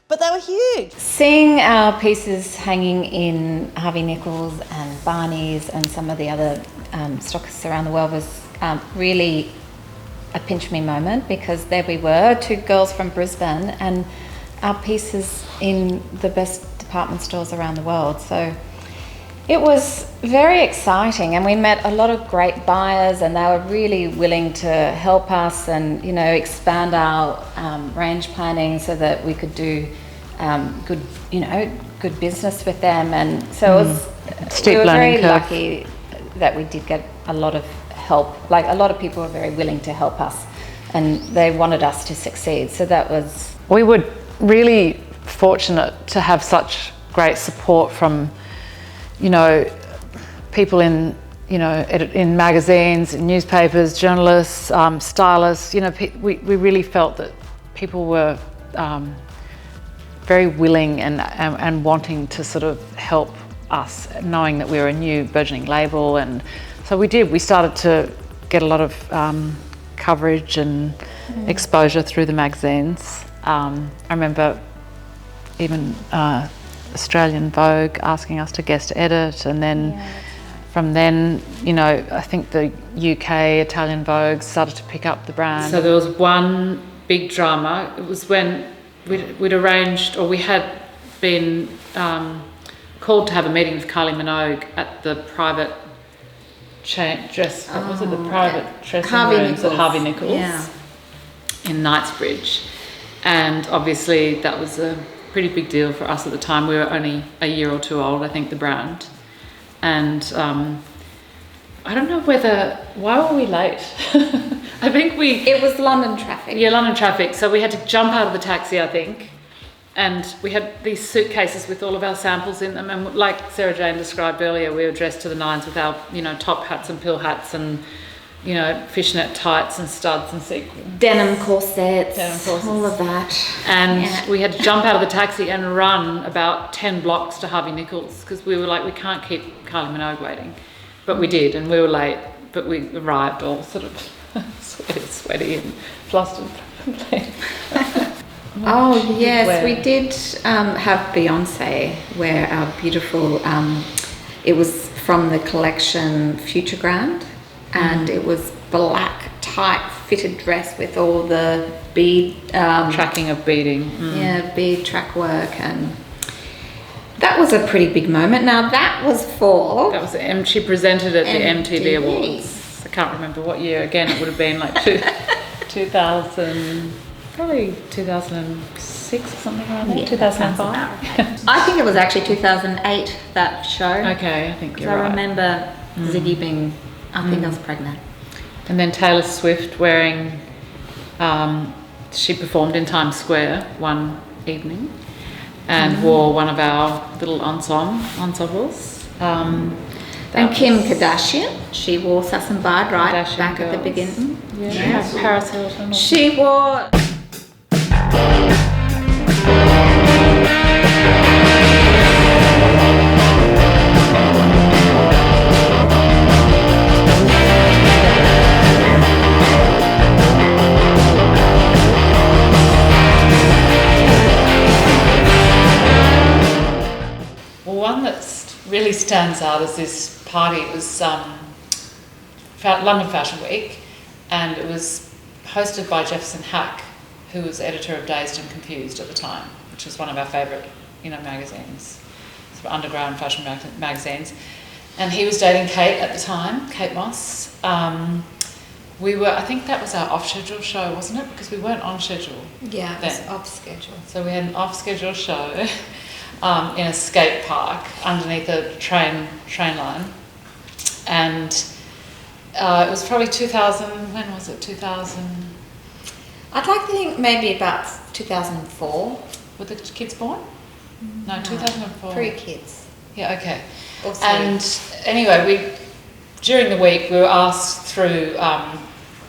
But they were huge. Seeing our pieces hanging in Harvey Nichols and Barney's and some of the other stockists around the world was really a pinch me moment, because there we were, two girls from Brisbane, and our pieces in the best department stores around the world. So it was very exciting, and we met a lot of great buyers, and they were really willing to help us and expand our range planning so that we could do good business with them. And so it was we were very lucky that we did get a lot of help. Like, a lot of people were very willing to help us, and they wanted us to succeed. So that was. We were really fortunate to have such great support from people in magazines, in newspapers, journalists, stylists. We really felt that people were very willing and wanting to sort of help us, knowing that we were a new burgeoning label. And so we did. We started to get a lot of coverage and exposure through the magazines. I remember even Australian Vogue asking us to guest edit, and then from then, I think the UK Italian Vogue started to pick up the brand. So there was one big drama. It was when we'd arranged, or we had been called to have a meeting with Kylie Minogue at the private what was it? The private dressing rooms at Harvey Nichols in Knightsbridge. And obviously that was a pretty big deal for us at the time. We were only a year or two old, I think, the brand. And I don't know why were we late? I think it was London traffic. Yeah, London traffic. So we had to jump out of the taxi, I think. And we had these suitcases with all of our samples in them. And like Sarah Jane described earlier, we were dressed to the nines with our, top hats and pill hats and, fishnet tights and studs and sequins. Denim corsets, all of that. And we had to jump out of the taxi and run about 10 blocks to Harvey Nichols because we were like, we can't keep Kylie Minogue waiting. But we did, and we were late, but we arrived all sort of sweaty and flustered. Oh yes, we did have Beyonce wear our beautiful, it was from the collection Future Grand, and it was black, tight, fitted dress with all the bead... tracking of beading. Yeah, bead track work, and that was a pretty big moment. Now that was for... She presented at the MTV Awards. I can't remember what year. Again, it would have been like 2000... Probably 2006 or something like that, 2005. I think it was actually 2008, that show. Okay, I think you're right. I remember Ziggy being, I think I was pregnant. And then Taylor Swift wearing, she performed in Times Square one evening and wore one of our little ensembles. And Kim Kardashian, she wore Sass and Bide back at the beginning. Yeah. Paris Hilton. She wore... Well, one that really stands out is this party. It was London Fashion Week, and it was hosted by Jefferson Hack, who was editor of Dazed and Confused at the time, which was one of our favourite, magazines, sort of underground fashion magazines. And he was dating Kate at the time, Kate Moss. I think that was our off-schedule show, wasn't it? Because we weren't on schedule. Yeah, it was off-schedule. So we had an off-schedule show in a skate park underneath a train line. And it was probably 2000, when was it, 2000? I'd like to think maybe about 2004. Were the kids born? No, 2004. 3 kids. Yeah, okay. Also, and anyway, during the week we were asked through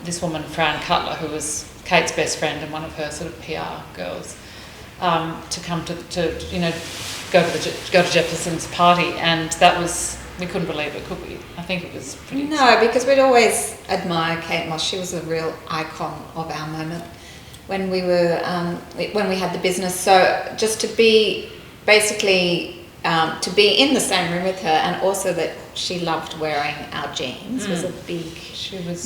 this woman, Fran Cutler, who was Kate's best friend and one of her sort of PR girls, to come to go to Jefferson's party, and that was, we couldn't believe it, could we? I think it was pretty... No, because we'd always admired Kate Moss. She was a real icon of our moment when we were when we had the business. So just to be basically to be in the same room with her, and also that she loved wearing our jeans was a big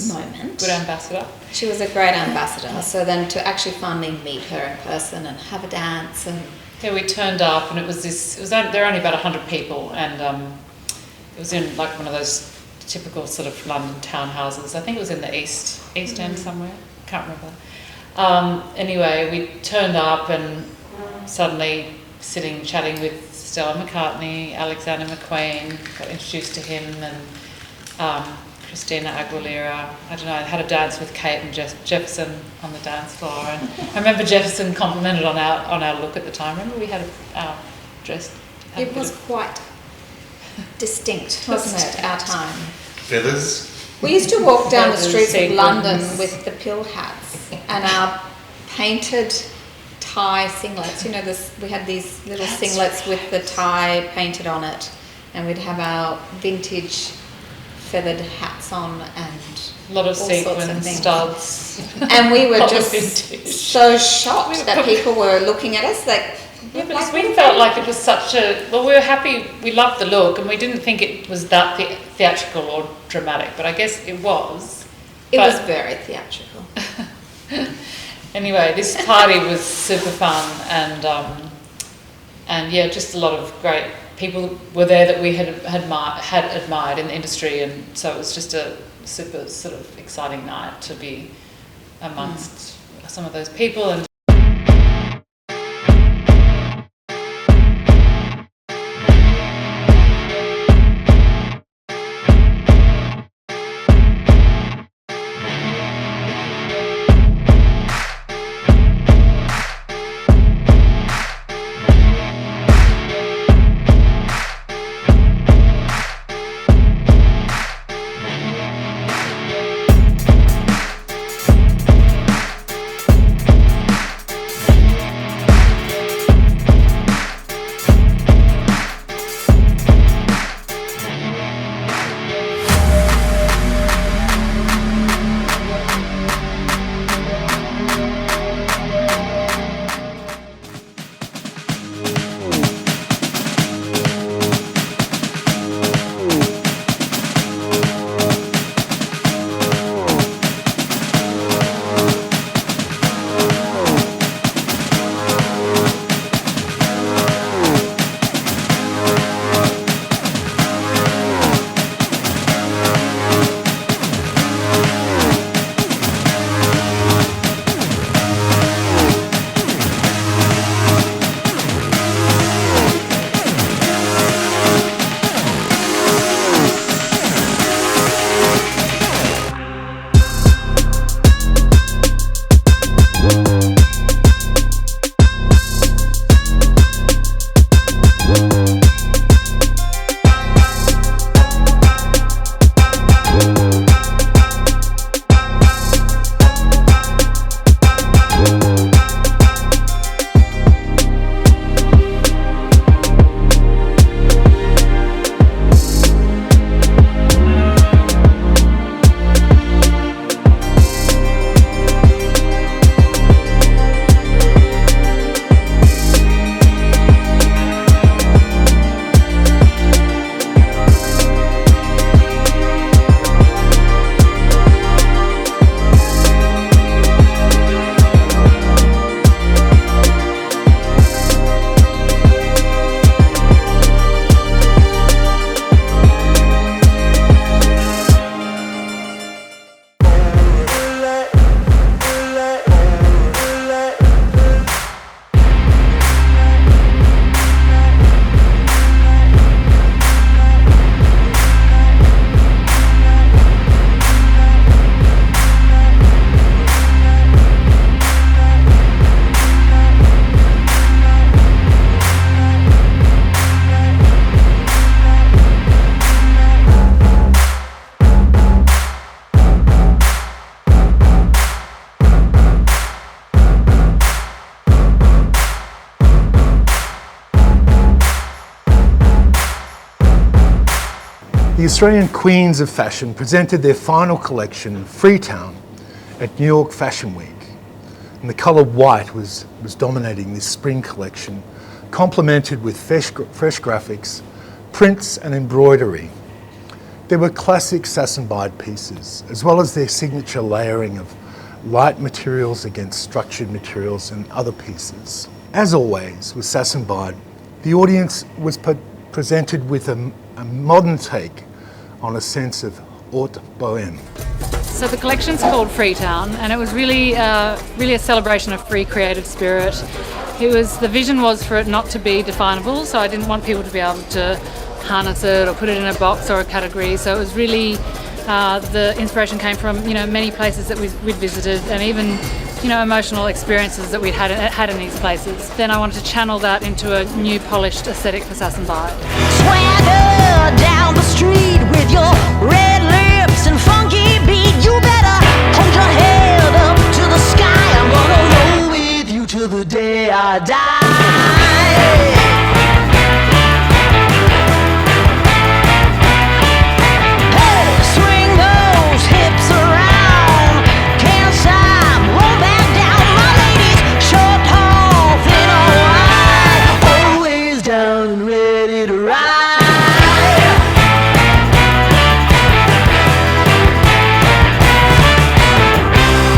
moment. Good ambassador. She was a great ambassador. So then to actually finally meet her in person and have a dance and... Yeah, we turned up, and there were only about 100 people, and it was in like one of those typical sort of London townhouses. I think it was in the East End somewhere. Can't remember. Anyway, we turned up and suddenly chatting with Stella McCartney, Alexander McQueen, got introduced to him, and Christina Aguilera. I don't know, I had a dance with Kate and Jefferson on the dance floor, and I remember Jefferson complimented on our look at the time. Remember we had our dress. It was quite distinct, wasn't it, our time? Feathers. We used to walk down the streets of London with the pill hats and our painted tie singlets. We had these little singlets with the tie painted on it, and we'd have our vintage feathered hats on and a lot of all sequins, sorts of things. Studs. And we were just so shocked that people were looking at us like... Yeah, but we felt like it was such a... Well, we were happy, we loved the look, and we didn't think it was that theatrical or dramatic, but I guess it was. It was very theatrical. Anyway, this party was super fun, and yeah, just a lot of great people were there that we had admired in the industry, and so it was just a super sort of exciting night to be amongst some of those people. And The Australian queens of fashion presented their final collection in Freetown at New York Fashion Week. And the colour white was dominating this spring collection, complemented with fresh graphics, prints and embroidery. There were classic Sass and Bide pieces, as well as their signature layering of light materials against structured materials and other pieces. As always with Sass and Bide, the audience was presented with a modern take on a sense of haute bohème. So the collection's called Freetown, and it was really a celebration of free creative spirit. The vision was for it not to be definable, so I didn't want people to be able to harness it or put it in a box or a category. So it was really the inspiration came from many places that we'd visited, and even emotional experiences that we'd had in these places. Then I wanted to channel that into a new polished aesthetic for Sass and Bide. Swagger down the street with your red lips and funky beat. You better hold your head up to the sky. I'm gonna roll with you till the day I die.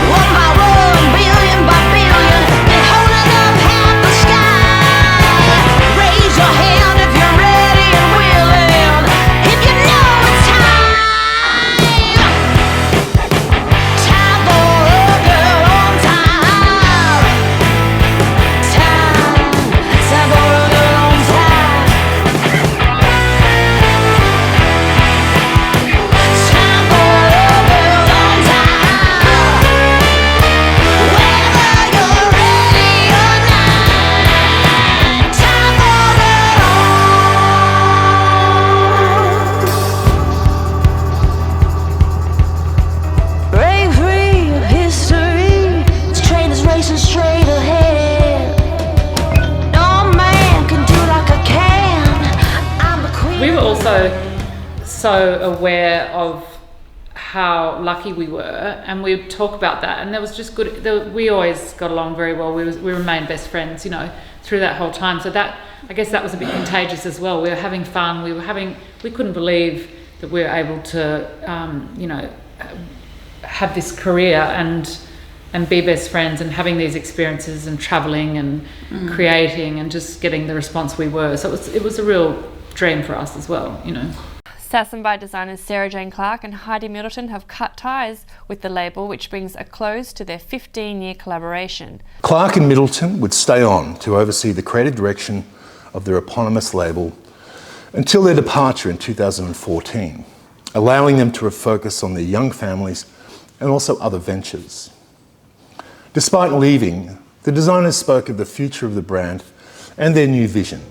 One by one, billion by billion. so aware of how lucky we were, and we would talk about that, and there was just good. We always got along very well. We remained best friends, you know, through that whole time. So that, I guess, that was a bit contagious as well. We were having fun. We couldn't believe that we were able to, you know, have this career and be best friends and having these experiences and travelling and creating and just getting the response we were. So it was a real dream for us as well, you know. Sass and Bide designers Sarah Jane Clark and Heidi Middleton have cut ties with the label, which brings a close to their 15-year collaboration. Clark and Middleton would stay on to oversee the creative direction of their eponymous label until their departure in 2014, allowing them to refocus on their young families and also other ventures. Despite leaving, the designers spoke of the future of the brand and their new vision.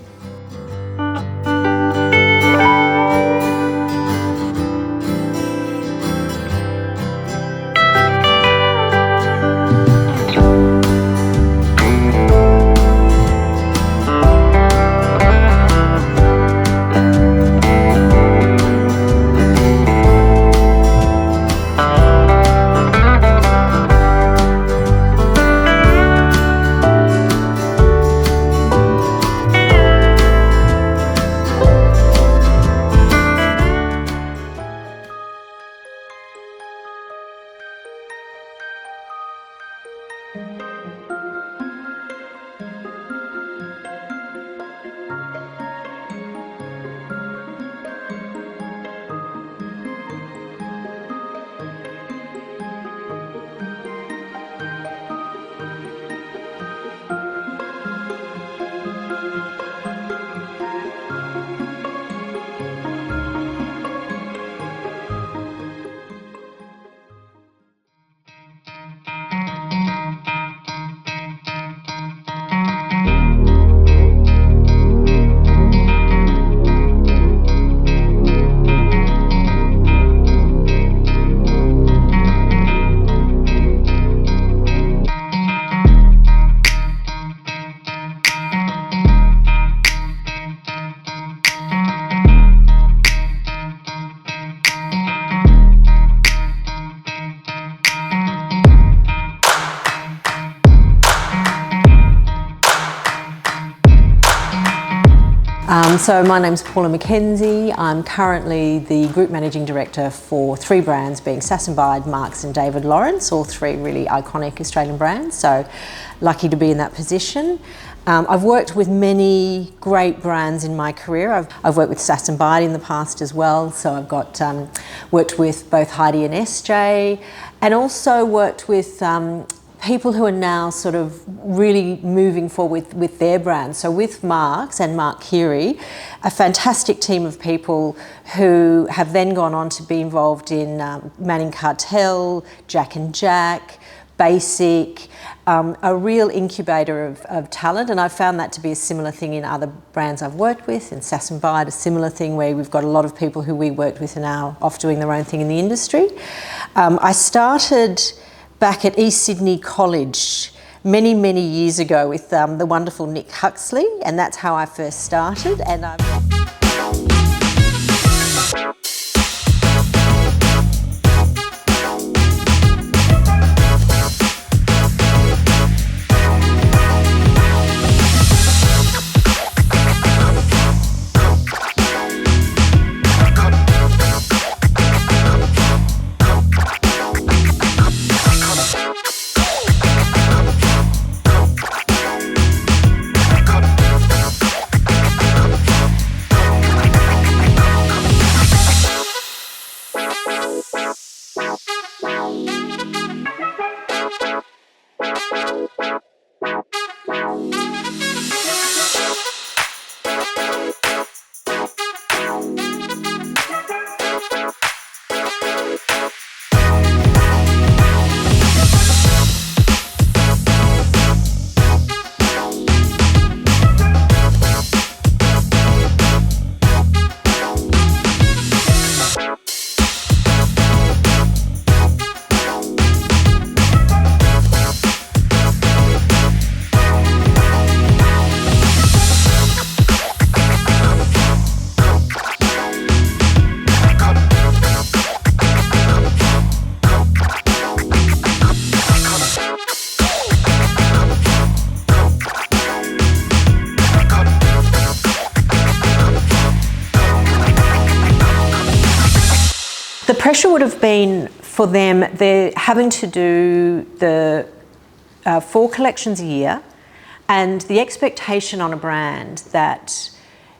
So my name's Paula McKenzie. I'm currently the Group Managing Director for 3 brands, being Sass and Bide, Marks and David Lawrence, all 3 really iconic Australian brands, so lucky to be in that position. I've worked with many great brands in my career. I've worked with Sass and Bide in the past as well, so I've got worked with both Heidi and SJ, and also worked with people who are now sort of really moving forward with their brands. So with Marks and Mark Keary, a fantastic team of people who have then gone on to be involved in Manning Cartel, Jack and Jack, Basic, a real incubator of talent, and I've found that to be a similar thing in other brands I've worked with. In Sass and Bide, a similar thing where we've got a lot of people who we worked with are now off doing their own thing in the industry. I started back at East Sydney College many, many years ago with the wonderful Nick Huxley, and that's how I first started. And pressure would have been for them, they're having to do the 4 collections a year, and the expectation on a brand that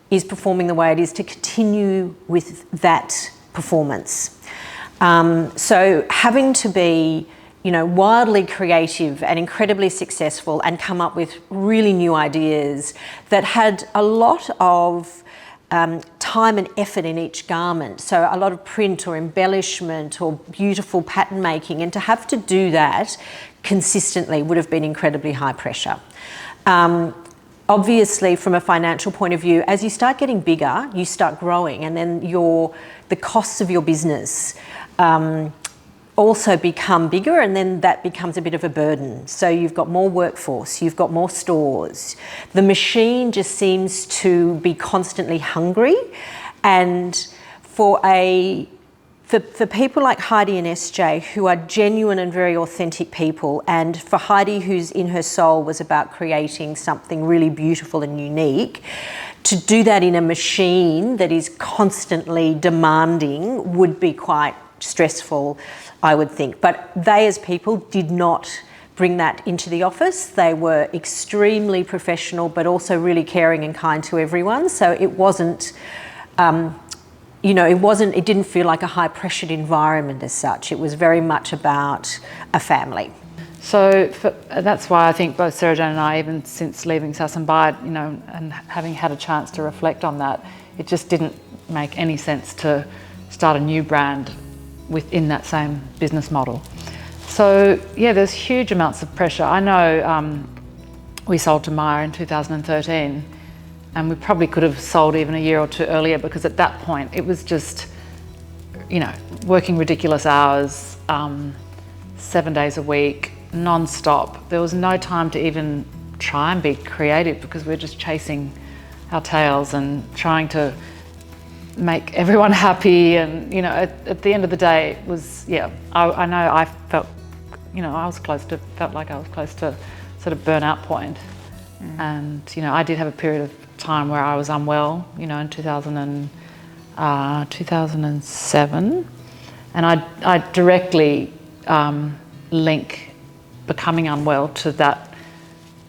is performing the way it is to continue with that performance. So having to be, you know, wildly creative and incredibly successful and come up with really new ideas that had a lot of time and effort in each garment. So a lot of print or embellishment or beautiful pattern making, and to have to do that consistently would have been incredibly high pressure. Obviously, from a financial point of view, as you start getting bigger, you start growing, and then the costs of your business also become bigger, and then that becomes a bit of a burden. So you've got more workforce, you've got more stores. The machine just seems to be constantly hungry, and for people like Heidi and SJ, who are genuine and very authentic people, and for Heidi, who's in her soul was about creating something really beautiful and unique, to do that in a machine that is constantly demanding would be quite stressful, I would think. But they as people did not bring that into the office. They were extremely professional, but also really caring and kind to everyone. So it wasn't, it didn't feel like a high pressured environment as such. It was very much about a family. So that's why I think both Sarah Jane and I, even since leaving Sass and Bide, you know, and having had a chance to reflect on that, it just didn't make any sense to start a new brand within that same business model. So yeah, there's huge amounts of pressure. I know we sold to Myer in 2013, and we probably could have sold even a year or two earlier, because at that point it was just, you know, working ridiculous hours, 7 days a week, non-stop. There was no time to even try and be creative, because we were just chasing our tails and trying to make everyone happy. And, you know, at the end of the day, it was, yeah, I know I felt, you know, felt like I was close to sort of burnout point. And, you know, I did have a period of time where I was unwell, you know, in 2007. And I directly link becoming unwell to that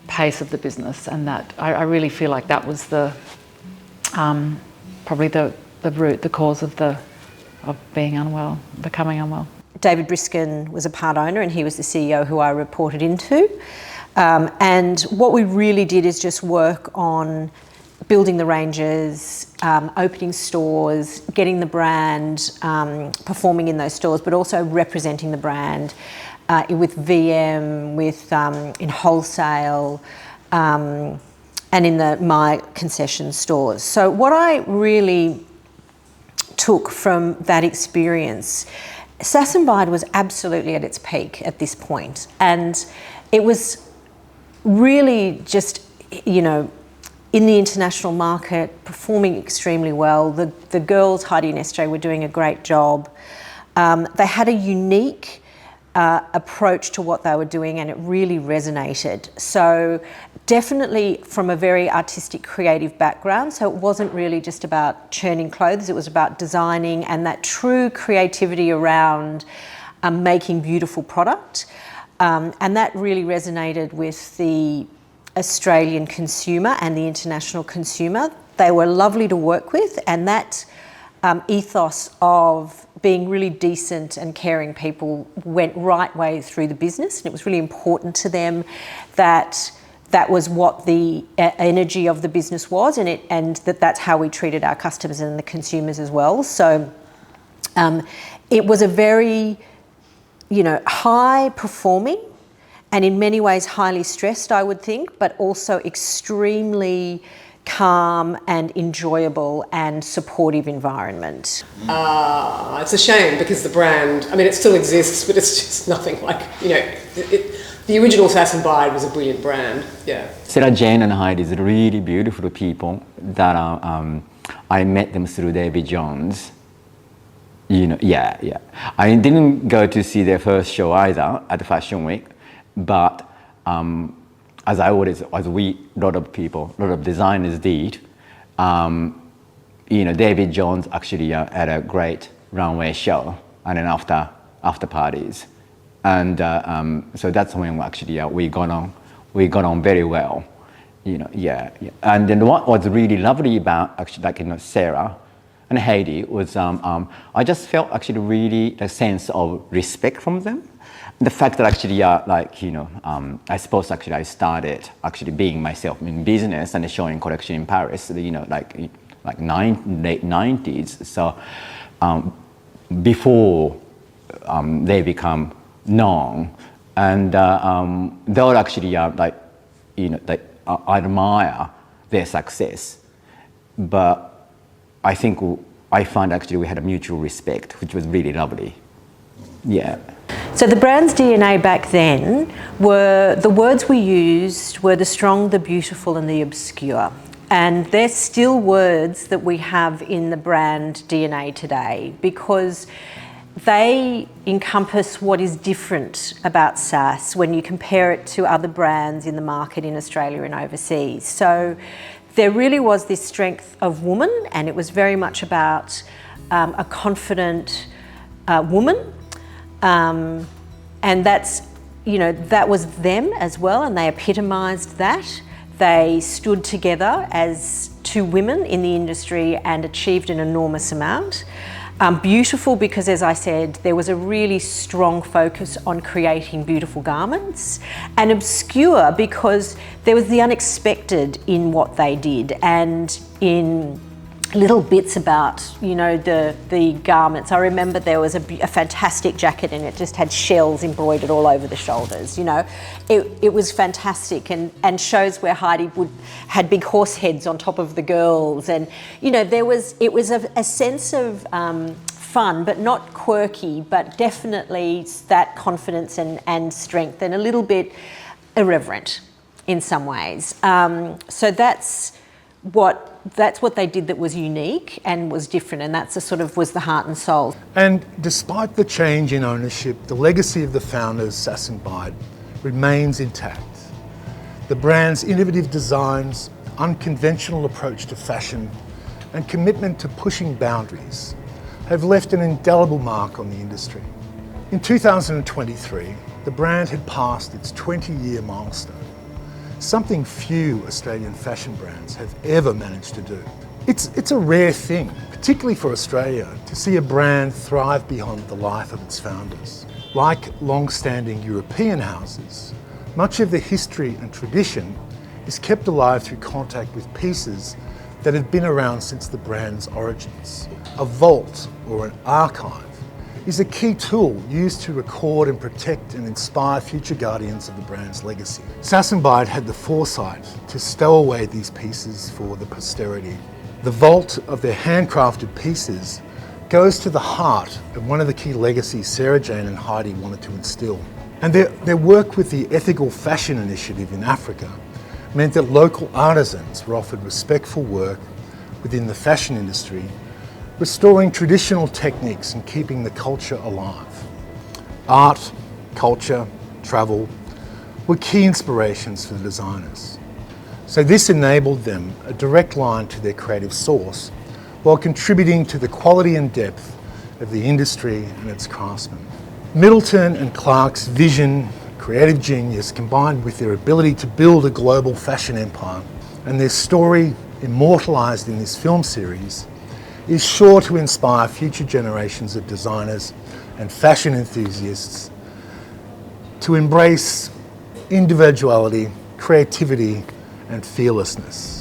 pace of the business, and that I really feel like that was the probably the root, the cause of being unwell, becoming unwell. David Briskin was a part owner, and he was the CEO who I reported into. And what we really did is just work on building the ranges, opening stores, getting the brand performing in those stores, but also representing the brand with VM, in wholesale, and in my concession stores. So what I really took from that experience, Sass and Bide was absolutely at its peak at this point, and it was really just, you know, in the international market, performing extremely well. The girls, Heidi and SJ, were doing a great job. They had a unique approach to what they were doing, and it really resonated. So definitely from a very artistic, creative background. So it wasn't really just about churning clothes, it was about designing and that true creativity around making beautiful product. And that really resonated with the Australian consumer and the international consumer. They were lovely to work with, and that ethos of being really decent and caring people went right way through the business, and it was really important to them that that was what the energy of the business was, and that's how we treated our customers and the consumers as well. So it was a very, you know, high performing and in many ways highly stressed, I would think, but also extremely calm and enjoyable and supportive environment. It's a shame, because the brand, I mean, it still exists, but it's just nothing like, you know, the original Sass and Bide was a brilliant brand, yeah. Sarah Jane and Heidi is really beautiful people that I met them through David Jones. You know, yeah. I didn't go to see their first show either at the Fashion Week, but as a lot of designers did, you know, David Jones actually had a great runway show and then after parties. And so that's when actually we got on very well. And then what was really lovely about actually Sarah and Heidi was I just felt actually really a sense of respect from them. The fact that actually I suppose actually I started actually being myself in business and showing collection in Paris, like late 90s. So before they become known, and they were actually I admire their success, but I think I found actually we had a mutual respect, which was really lovely. Yeah. So the brand's DNA back then were, the words we used were the strong, the beautiful and the obscure. And they're still words that we have in the brand DNA today because they encompass what is different about Sass when you compare it to other brands in the market in Australia and overseas. So there really was this strength of woman, and it was very much about a confident woman. And that's, that was them as well, and they epitomised that. They stood together as two women in the industry and achieved an enormous amount. Beautiful because, as I said, there was a really strong focus on creating beautiful garments, and obscure because there was the unexpected in what they did and in little bits about, the garments. I remember there was a fantastic jacket and it just had shells embroidered all over the shoulders, It was fantastic and shows where Heidi had big horse heads on top of the girls, and, it was a sense of fun, but not quirky, but definitely that confidence and strength, and a little bit irreverent in some ways. So that's what they did that was unique and was different, and that's was the heart and soul. And despite the change in ownership, the legacy of the founders, Sass and Bide, remains intact. The brand's innovative designs, unconventional approach to fashion, and commitment to pushing boundaries have left an indelible mark on the industry. In 2023, the brand had passed its 20-year milestone, something few Australian fashion brands have ever managed to do. It's a rare thing, particularly for Australia, to see a brand thrive beyond the life of its founders. Like long-standing European houses, much of the history and tradition is kept alive through contact with pieces that have been around since the brand's origins. A vault or an archive is a key tool used to record and protect and inspire future guardians of the brand's legacy. Sass and Bide had the foresight to stow away these pieces for the posterity. The vault of their handcrafted pieces goes to the heart of one of the key legacies Sarah Jane and Heidi wanted to instill. And their work with the Ethical Fashion Initiative in Africa meant that local artisans were offered respectful work within the fashion industry, restoring traditional techniques and keeping the culture alive. Art, culture, travel were key inspirations for the designers. So this enabled them a direct line to their creative source while contributing to the quality and depth of the industry and its craftsmen. Middleton and Clark's vision, creative genius, combined with their ability to build a global fashion empire, and their story, immortalised in this film series, is sure to inspire future generations of designers and fashion enthusiasts to embrace individuality, creativity and fearlessness.